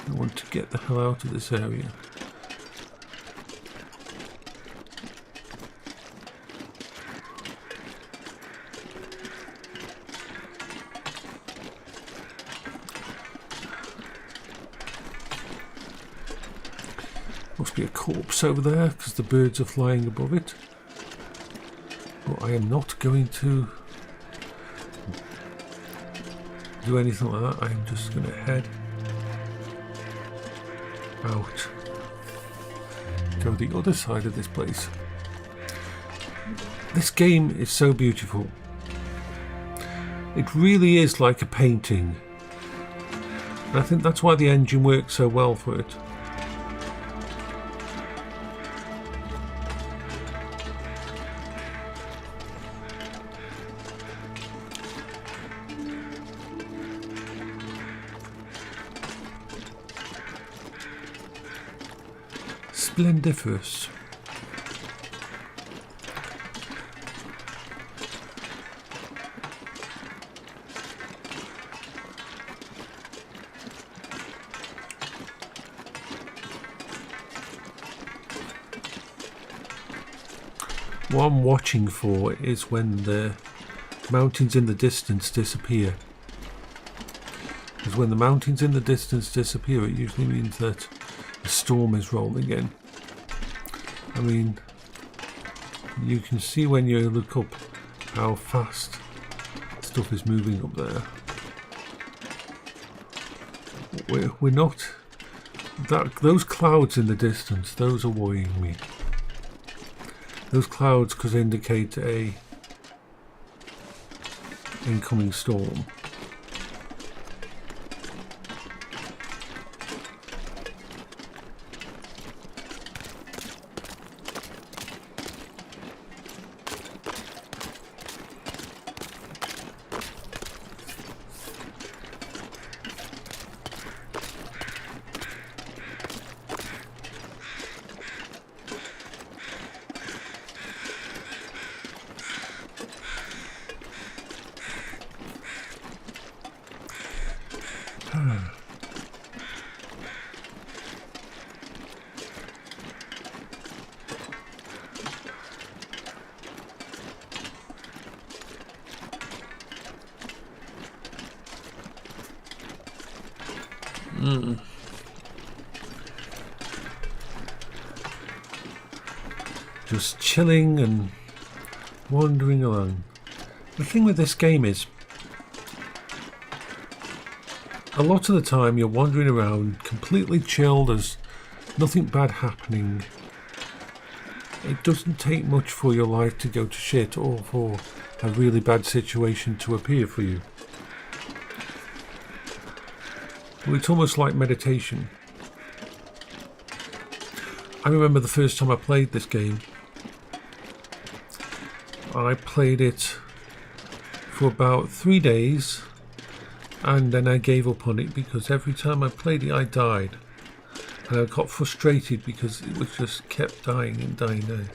Speaker 1: We want to get the hell out of this area. Must be a corpse over there because the birds are flying above it. But I am not going to do anything like that. I am just going to head out. Go the other side of this place. This game is so beautiful. It really is like a painting. And I think that's why the engine works so well for it. Splendiferous. What I'm watching for is when the mountains in the distance disappear. Because when the mountains in the distance disappear, it usually means that a storm is rolling in. I mean, you can see when you look up how fast stuff is moving up there. We're not... those clouds in the distance, those are worrying me. Those clouds could indicate a incoming storm. Just chilling and wandering along. The thing with this game is, a lot of the time you're wandering around completely chill, there's nothing bad happening. It doesn't take much for your life to go to shit or for a really bad situation to appear for you. Well, it's almost like meditation. I remember the first time I played this game. I played it for about 3 days and then I gave up on it because every time I played it I died. And I got frustrated because it was just kept dying and dying and dying.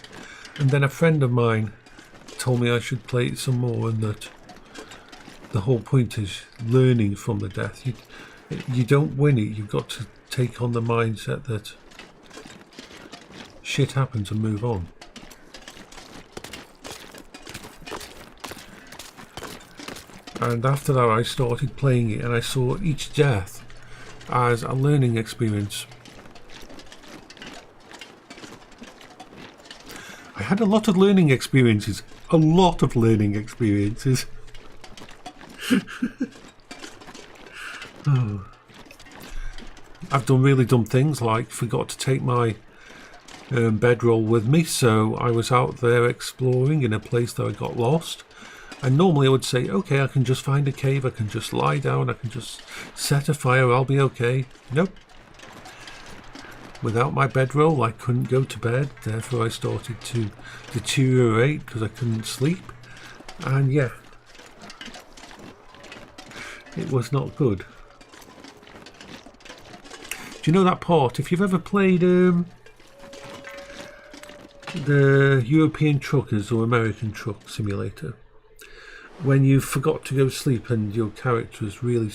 Speaker 1: And then a friend of mine told me I should play it some more and that the whole point is learning from the death. You don't win it, you've got to take on the mindset that shit happens and move on. And after that I started playing it and I saw each death as a learning experience. I had a lot of learning experiences. A lot of learning experiences. Oh. I've done really dumb things like forgot to take my bedroll with me, so I was out there exploring in a place that I got lost. And normally I would say, okay, I can just find a cave, I can just lie down, I can just set a fire, I'll be okay. Nope. Without my bedroll, I couldn't go to bed, therefore I started to deteriorate because I couldn't sleep. And yeah, it was not good. Do you know that part? If you've ever played the European Truckers or American Truck Simulator, when you forgot to go to sleep and your character is really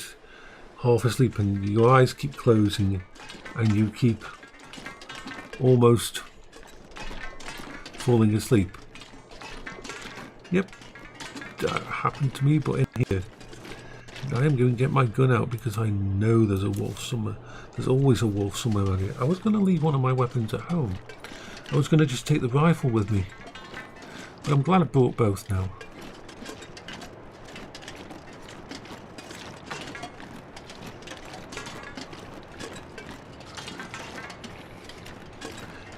Speaker 1: half asleep and your eyes keep closing and you keep almost falling asleep. Yep, that happened to me, but in here I am going to get my gun out because I know there's a wolf somewhere. There's always a wolf somewhere around here. I was going to leave one of my weapons at home. I was going to just take the rifle with me, but I'm glad I brought both now.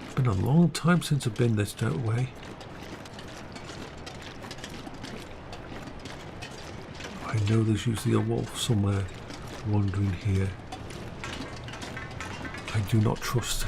Speaker 1: It's been a long time since I've been this way. I know there's usually a wolf somewhere wandering here. I do not trust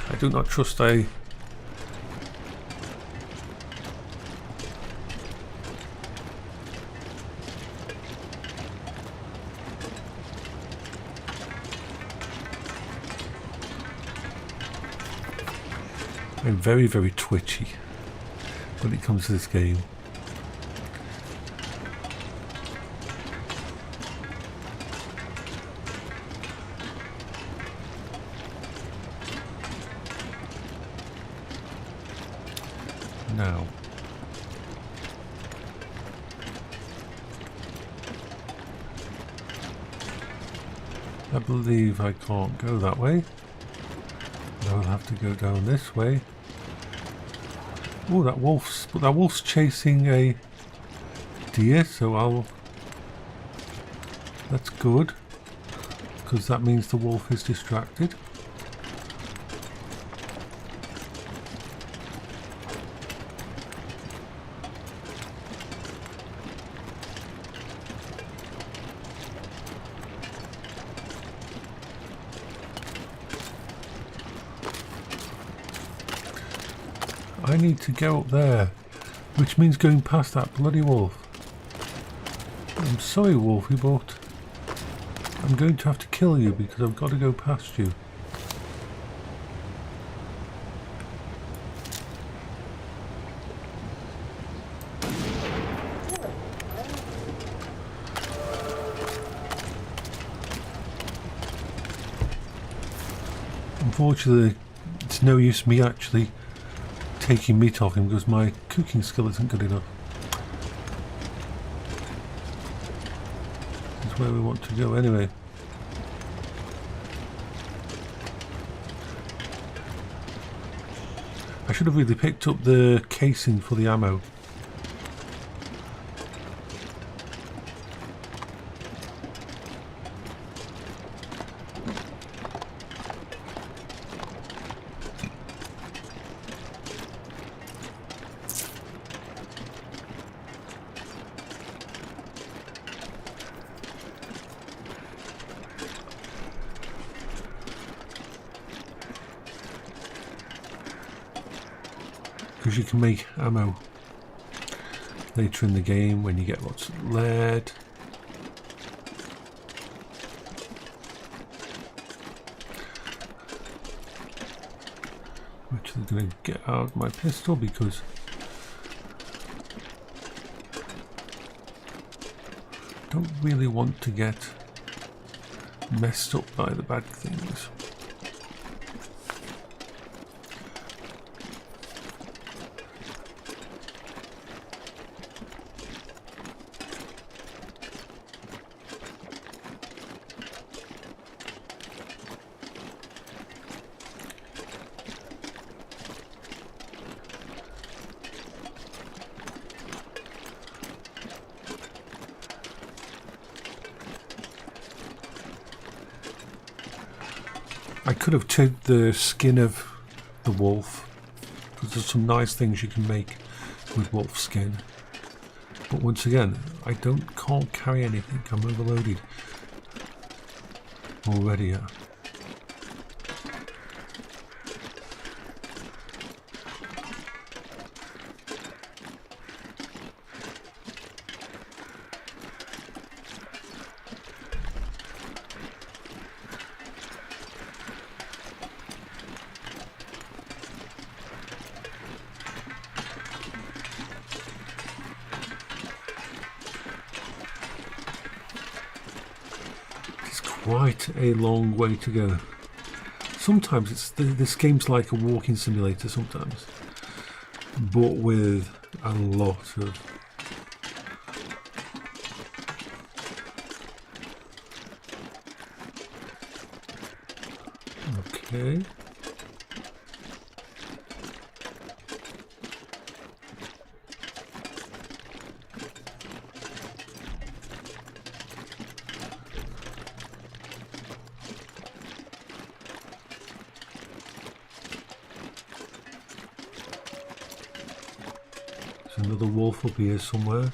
Speaker 1: I'm very, very twitchy when it comes to this game. Now, I believe I can't go that way. I'll have to go down this way. Oh, that wolf's chasing a deer, so that's good, because that means the wolf is distracted. I need to go up there, which means going past that bloody wolf. I'm sorry, Wolfie, but I'm going to have to kill you because I've got to go past you. Unfortunately, it's no use me actually taking meat off him because my cooking skill isn't good enough. That's where we want to go anyway. I should have really picked up the casing for the ammo. Because you can make ammo later in the game when you get lots of lead. I'm actually going to get out my pistol because I don't really want to get messed up by the bad things. I could have took the skin of the wolf, because there's some nice things you can make with wolf skin. But once again, I can't carry anything. I'm overloaded already. Quite a long way to go. Sometimes this game's like a walking simulator sometimes, but with a lot of okay. Another wolf up here somewhere.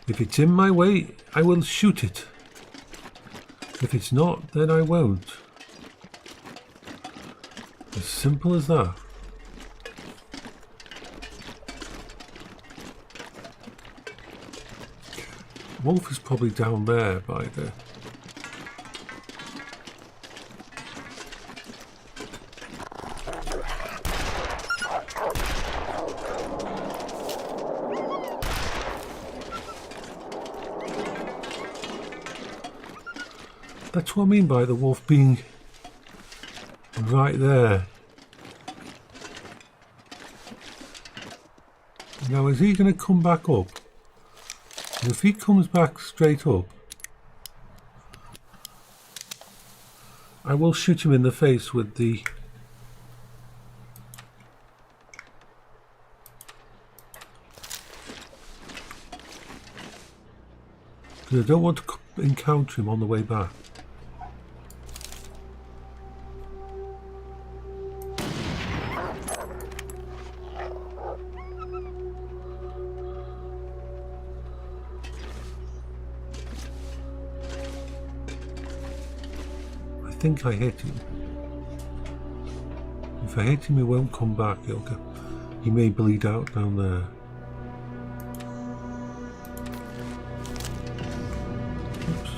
Speaker 1: If it's in my way, I will shoot it. If it's not, then I won't. As simple as that. Wolf is probably down there by the... That's what I mean by the wolf being right there. Now, is he going to come back up? And if he comes back straight up, I will shoot him in the face with the... because I don't want to encounter him on the way back. I think I hit him. If I hit him, he won't come back. He may bleed out down there. Oops.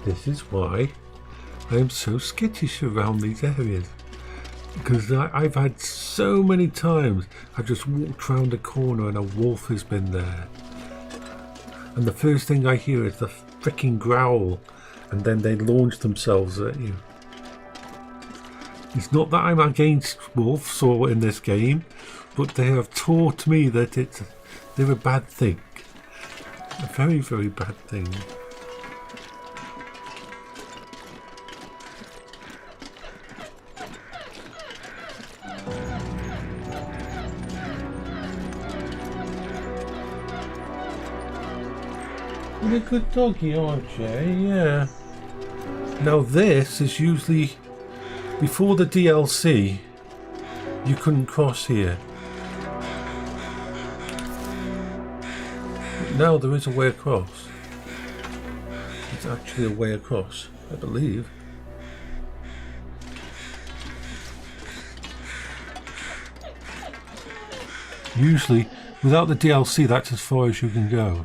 Speaker 1: This is why I am so skittish around these areas. Because I've had so many times I've just walked round a corner and a wolf has been there. And the first thing I hear is the freaking growl, and then they launch themselves at you. It's not that I'm against wolves or in this game, but they have taught me that they're a bad thing. A very, very bad thing. You're a good doggy, aren't you? Yeah. Now this is usually before the DLC. You couldn't cross here. But now there is a way across. It's actually a way across, I believe. Usually, without the DLC, that's as far as you can go.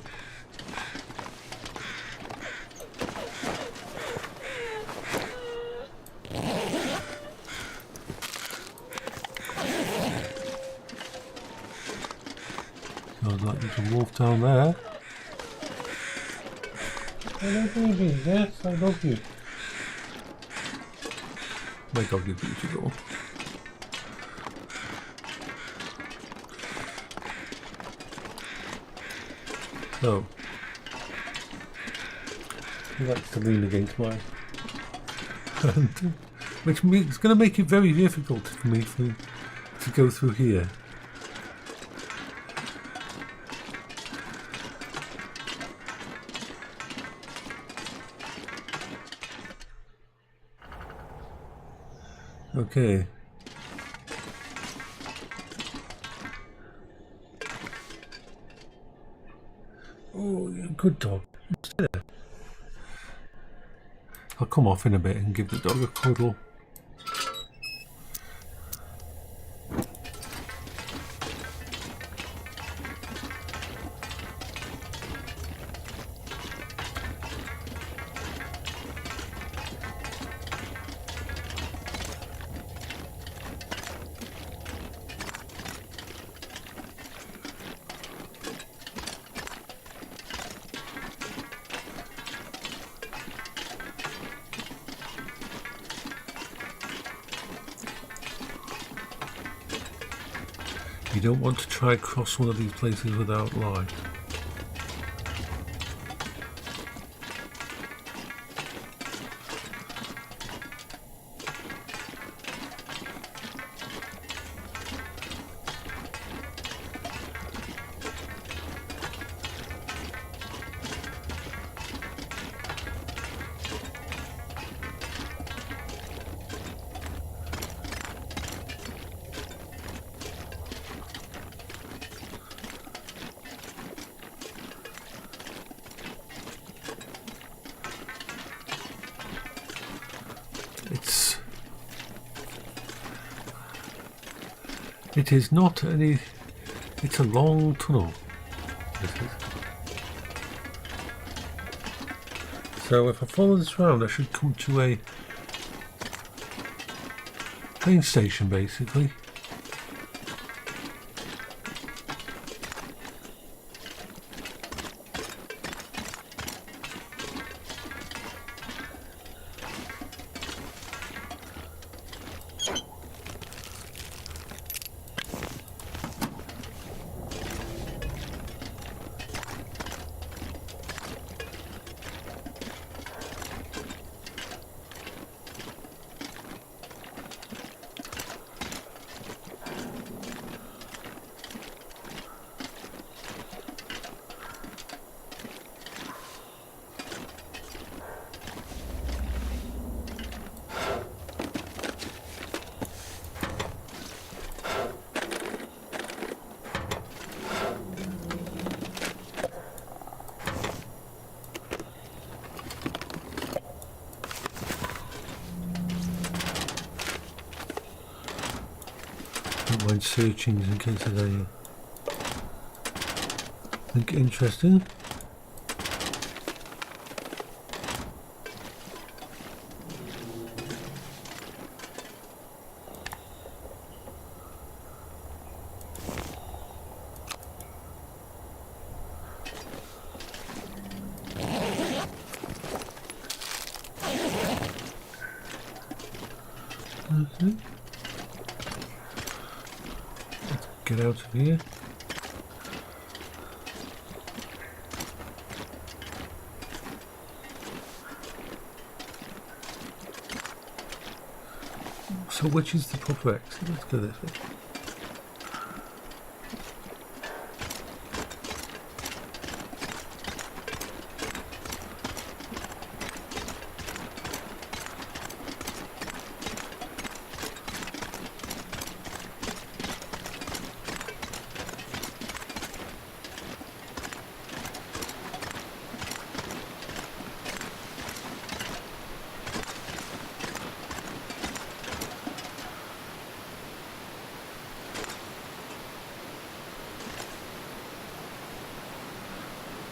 Speaker 1: There's a wolf down there. Hello baby, yes, I love you. My dog is beautiful. So, he likes to lean against my hand, which is going to make it very difficult for me to go through here. Okay. Oh, you're a good dog. Stay there. I'll come off in a bit and give the dog a cuddle. You don't want to try cross one of these places without light. It is not any. It's a long tunnel. This is. So if I follow this round, I should come to a train station, basically. Don't mind searching in case there's anything interesting. Okay. Let's get out of here. So which is the proper exit? Let's go this way.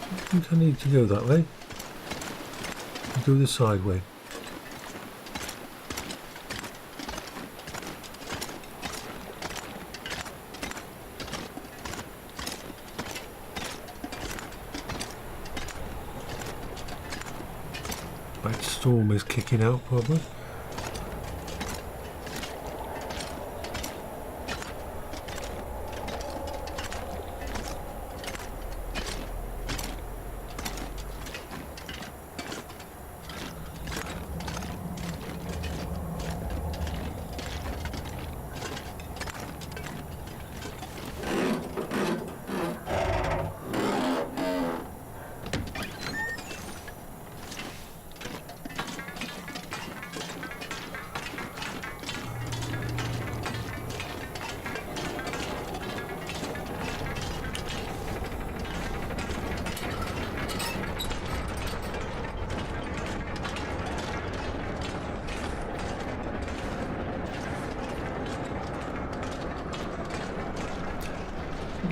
Speaker 1: I think I need to go that way. Go the side way. That storm is kicking out probably.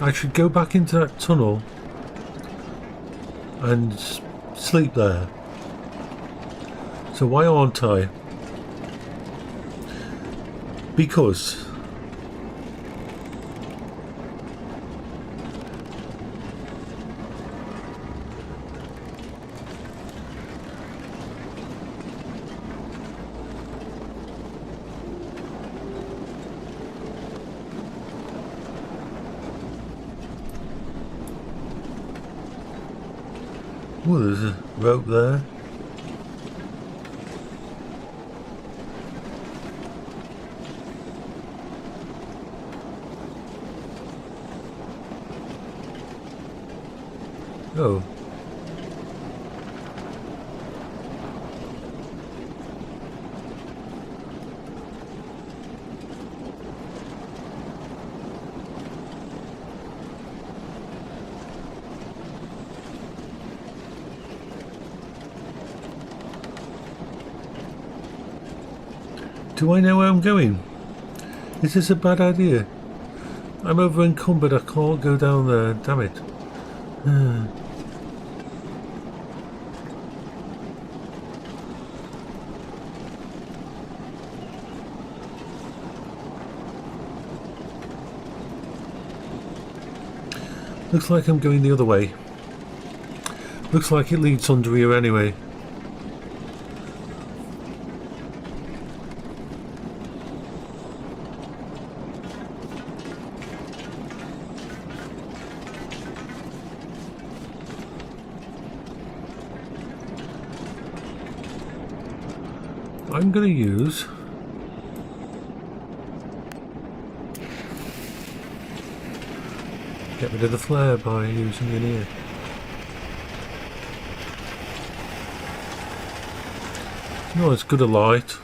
Speaker 1: I should go back into that tunnel and sleep there. So why aren't I? Because oh, there's a rope there. Oh. Do I know where I'm going? Is this a bad idea? I'm over encumbered, I can't go down there, damn it. Looks like I'm going the other way. Looks like it leads under here anyway. I'm going to use get rid of the flare by using in here. No, it's good a light.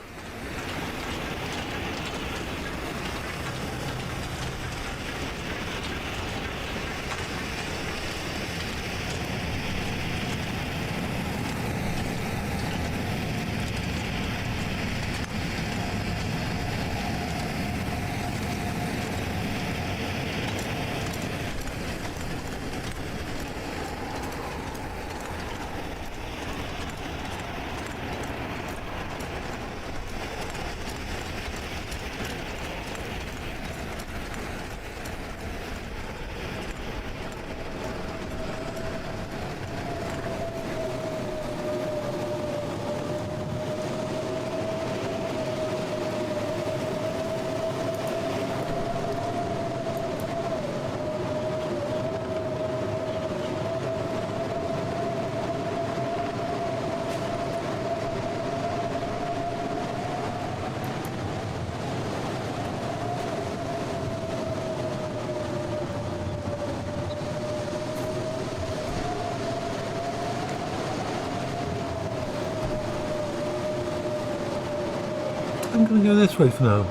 Speaker 1: going to go this way for now.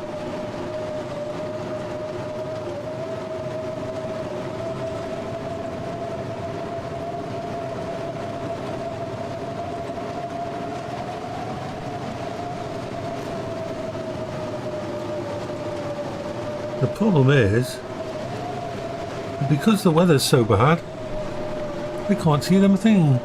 Speaker 1: The problem is, because the weather's so bad, we can't see them a thing.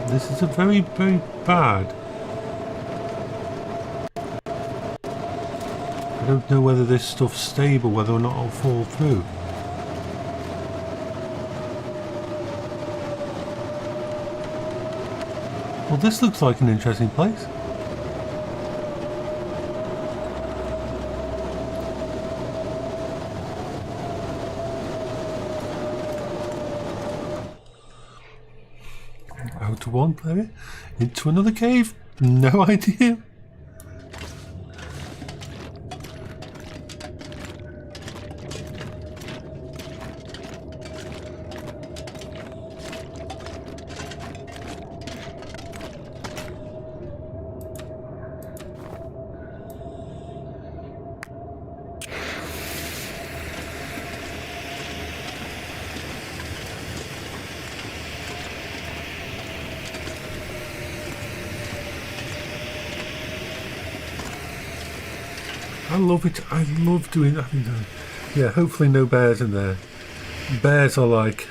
Speaker 1: This is a very, very bad. I don't know whether this stuff's stable, whether or not it'll fall through. Well, this looks like an interesting place. Out of one area, into another cave. No idea. I love it. I love doing that. Yeah, hopefully no bears in there. Bears are like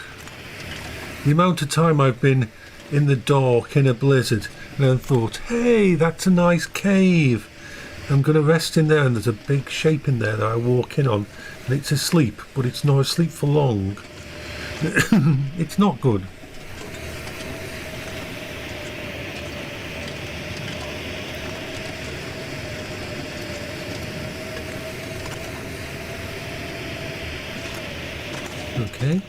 Speaker 1: the amount of time I've been in the dark in a blizzard and I thought, hey, that's a nice cave. I'm going to rest in there, and there's a big shape in there that I walk in on, and it's asleep, but it's not asleep for long. It's not good. Okay.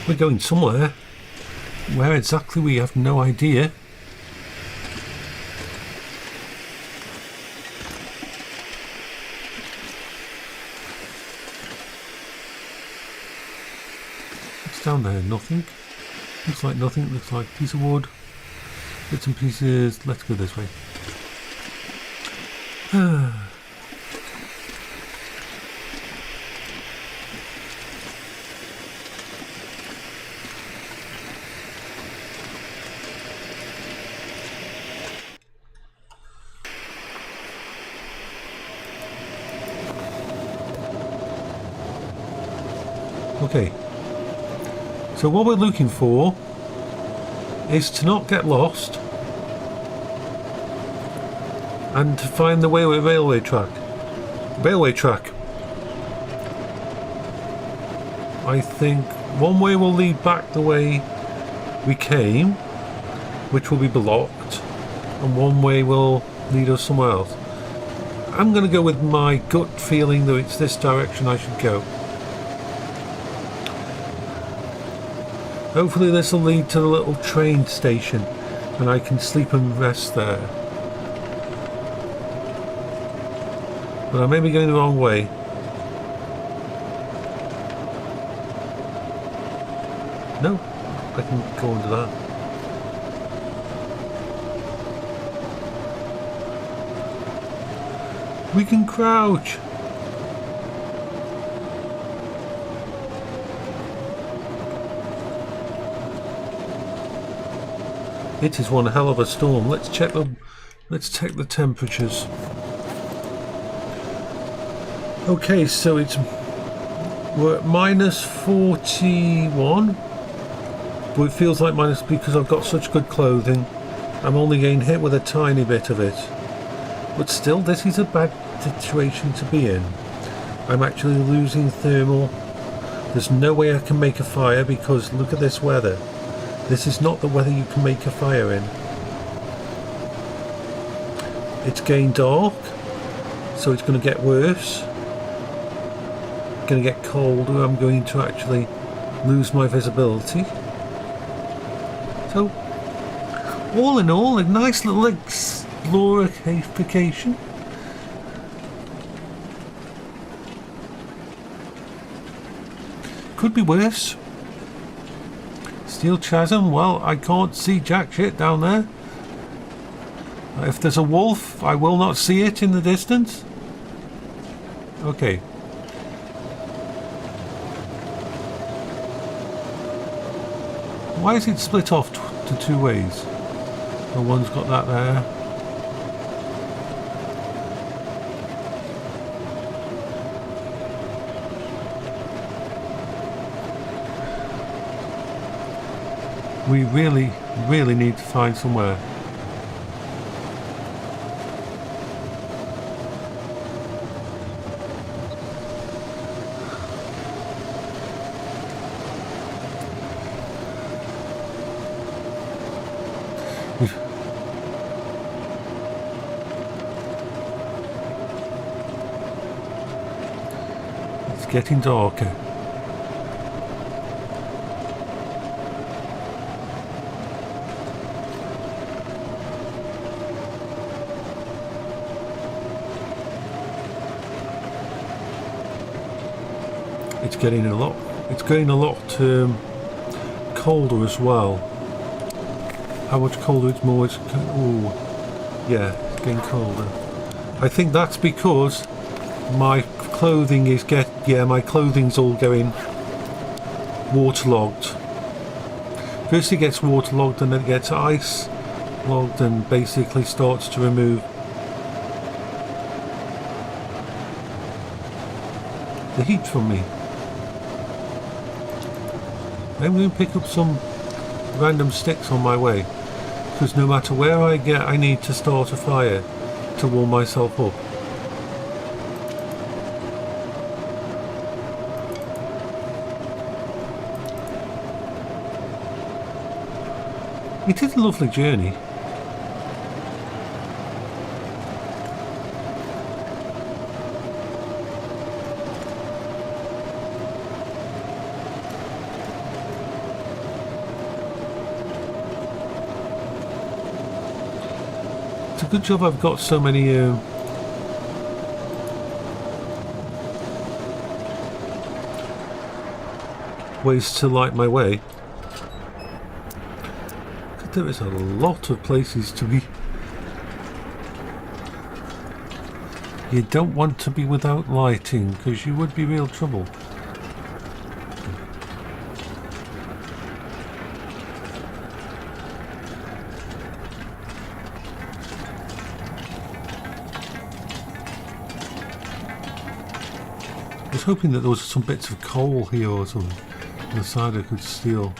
Speaker 1: We're going somewhere. Where exactly, we have no idea. What's down there? Nothing. Looks like nothing. Looks like a piece of wood. Bits and pieces. Let's go this way. Okay, so what we're looking for is to not get lost and to find the railway track. I think one way will lead back the way we came, which will be blocked, and one way will lead us somewhere else. I'm going to go with my gut feeling that it's this direction I should go. Hopefully this will lead to the little train station and I can sleep and rest there. But I may be going the wrong way. No, I can go under that. We can crouch. It is one hell of a storm. Let's check the temperatures. Okay, so we're at minus 41, but it feels like minus because I've got such good clothing. I'm only getting hit with a tiny bit of it, but still, this is a bad situation to be in. I'm actually losing thermal. There's no way I can make a fire because look at this weather. This is not the weather you can make a fire in. It's getting dark, so it's going to get worse. It's going to get colder. I'm going to actually lose my visibility. So, all in all, a nice little explorification. Could be worse. Steel chasm, well, I can't see jack shit down there. If there's a wolf, I will not see it in the distance. Okay. Why is it split off to two ways? The one's got that there. We really, really need to find somewhere. It's getting darker. It's getting a lot colder as well. How much colder it's more? Oh, yeah, it's getting colder. I think that's because my clothing is my clothing's all going waterlogged. First it gets waterlogged and then it gets ice logged and basically starts to remove the heat from me. I'm going to pick up some random sticks on my way, because no matter where I get, I need to start a fire to warm myself up. It is a lovely journey. It's a good job I've got so many ways to light my way. There is a lot of places to be. You don't want to be without lighting because you would be real trouble. I was hoping that there was some bits of coal here or something on the side I could steal.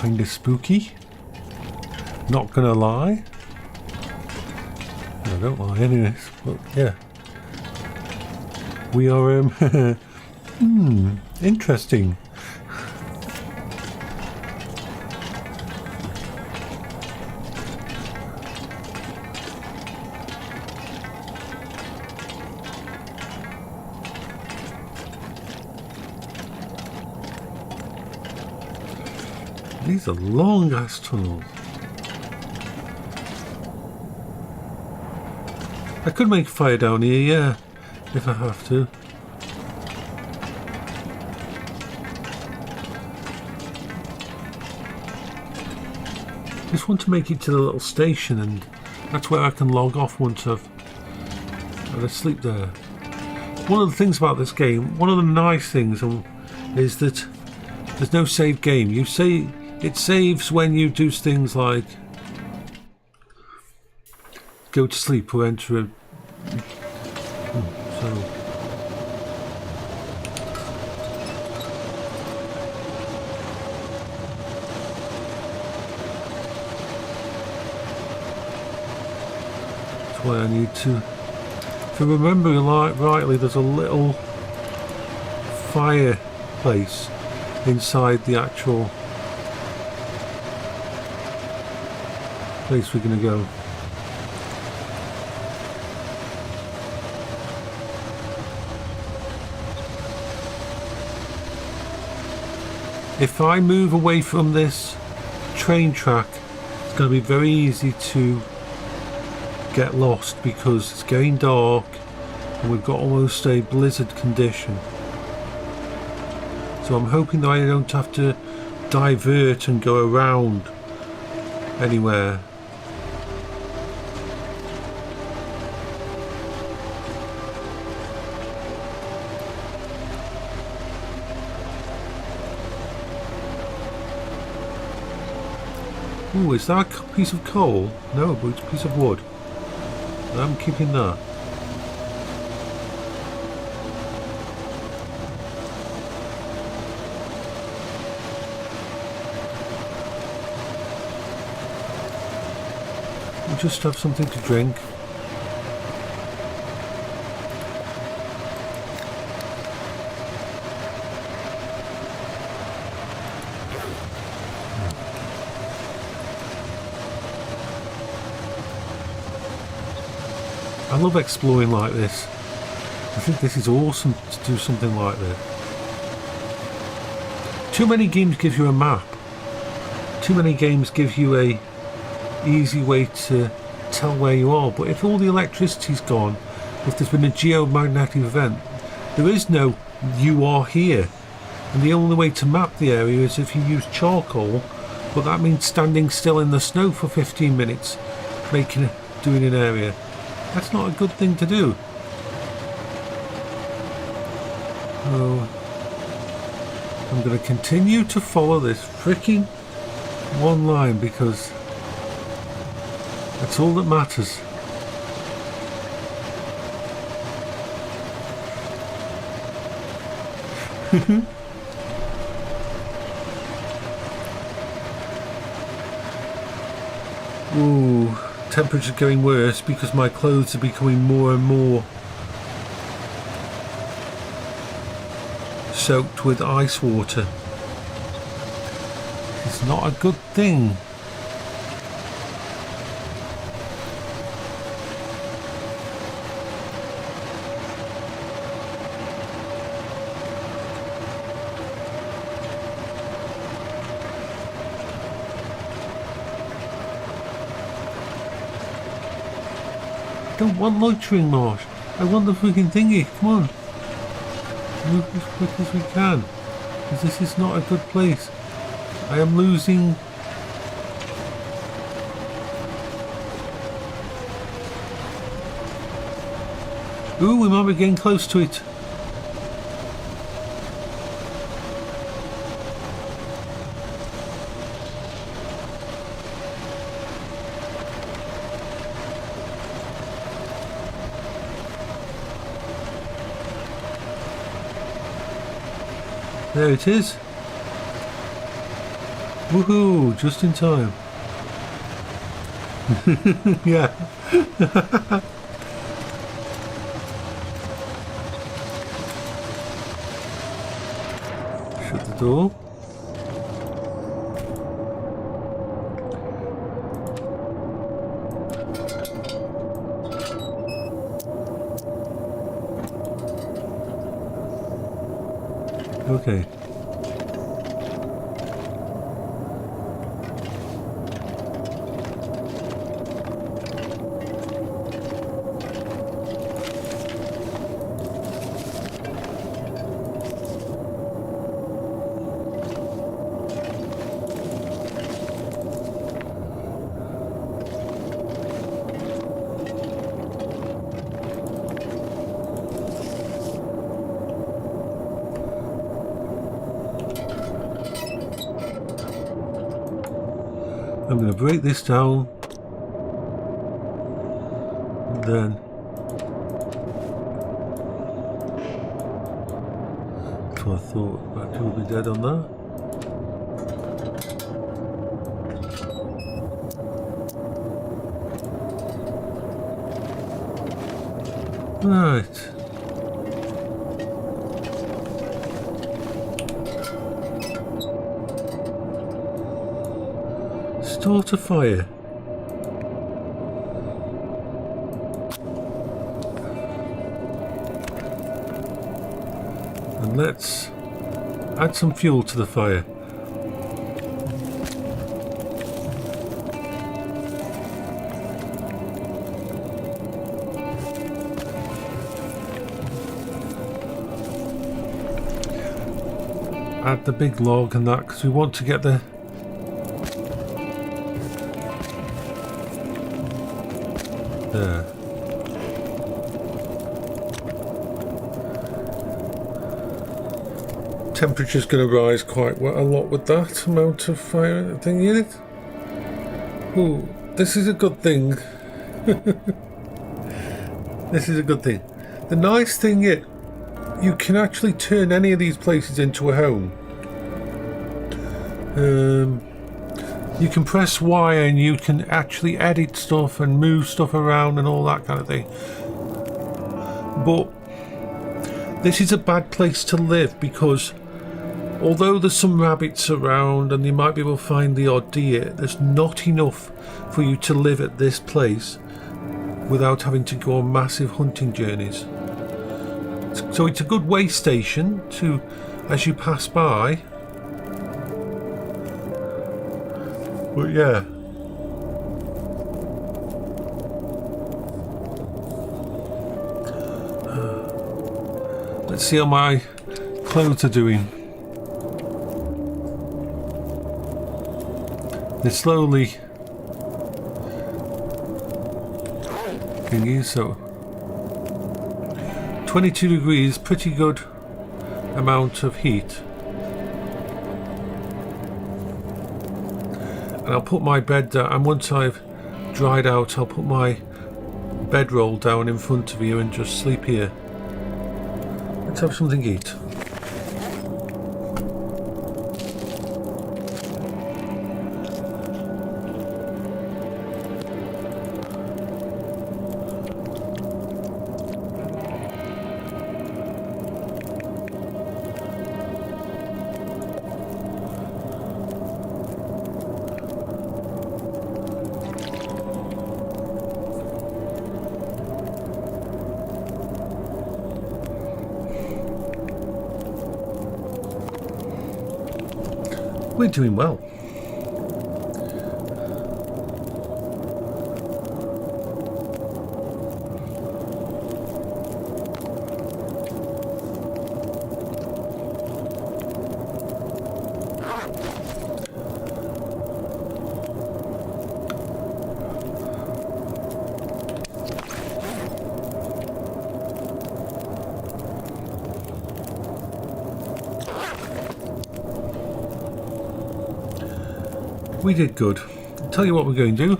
Speaker 1: kind of spooky. Not gonna lie. I don't lie anyways, but yeah. We are, interesting. These are long ass tunnels. I could make a fire down here, yeah, if I have to. Just want to make it to the little station, and that's where I can log off once I've had a sleep there. One of the things about this game, one of the nice things, is that there's no save game. You say it saves when you do things like go to sleep or enter a... So... That's why I need to... If I remember rightly, there's a little fireplace inside the actual place we're going to go. If I move away from this train track, it's going to be very easy to get lost because it's getting dark and we've got almost a blizzard condition. So I'm hoping that I don't have to divert and go around anywhere. Ooh, is that a piece of coal? No, but it's a piece of wood. I'm keeping that. We'll just have something to drink. I love exploring like this. I think this is awesome to do something like this. Too many games give you a map. Too many games give you a easy way to tell where you are. But if all the electricity's gone, if there's been a geomagnetic event, there is no you are here. And the only way to map the area is if you use charcoal, but that means standing still in the snow for 15 minutes, doing an area. That's not a good thing to do. So I'm going to continue to follow this freaking one line because that's all that matters. Ooh. Temperature's getting worse because my clothes are becoming more and more soaked with ice water. It's not a good thing. I don't want loitering marsh. I want the freaking thingy. Come on. Move as quick as we can. Because this is not a good place. I am losing... Ooh, we might be getting close to it. There it is. Woohoo! Just in time. Yeah. Shut the door. Okay. I'm going to break this down, and then so I thought battery would be dead on that. Right. Start a fire. And let's add some fuel to the fire. Add the big log and that, because we want to get the there. Temperature's going to rise quite a lot with that amount of fire thing in it. Ooh, this is a good thing. This is a good thing. The nice thing is, you can actually turn any of these places into a home. You can press Y and you can actually edit stuff and move stuff around and all that kind of thing. But this is a bad place to live because although there's some rabbits around and you might be able to find the odd deer, there's not enough for you to live at this place without having to go on massive hunting journeys. So it's a good way station to, as you pass by. But yeah. Let's see how my clothes are doing. They're slowly thingy, so 22 degrees, pretty good amount of heat. And I'll put my bed down, and once I've dried out, I'll put my bedroll down in front of you and just sleep here. Let's have something to eat. We're doing well. We did good. I'll tell you what we're going to do.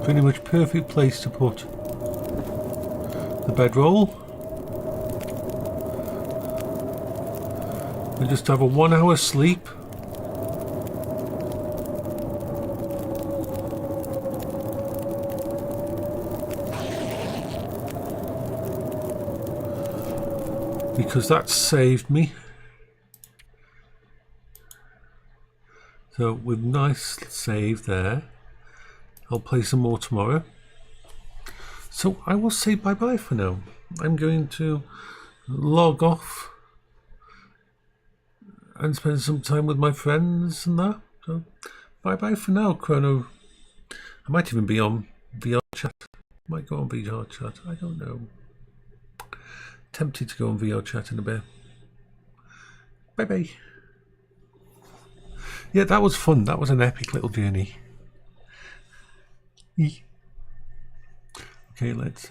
Speaker 1: Pretty much perfect place to put the bedroll. And just have a 1 hour sleep. Because that saved me. So with nice save there. I'll play some more tomorrow. So I will say bye-bye for now. I'm going to log off and spend some time with my friends and that. So bye-bye for now, Chrono. I might even be on VRchat. Might go on VRchat. I don't know. Tempted to go on VRchat in a bit. Bye-bye. Yeah, that was fun. That was an epic little journey. Okay, let's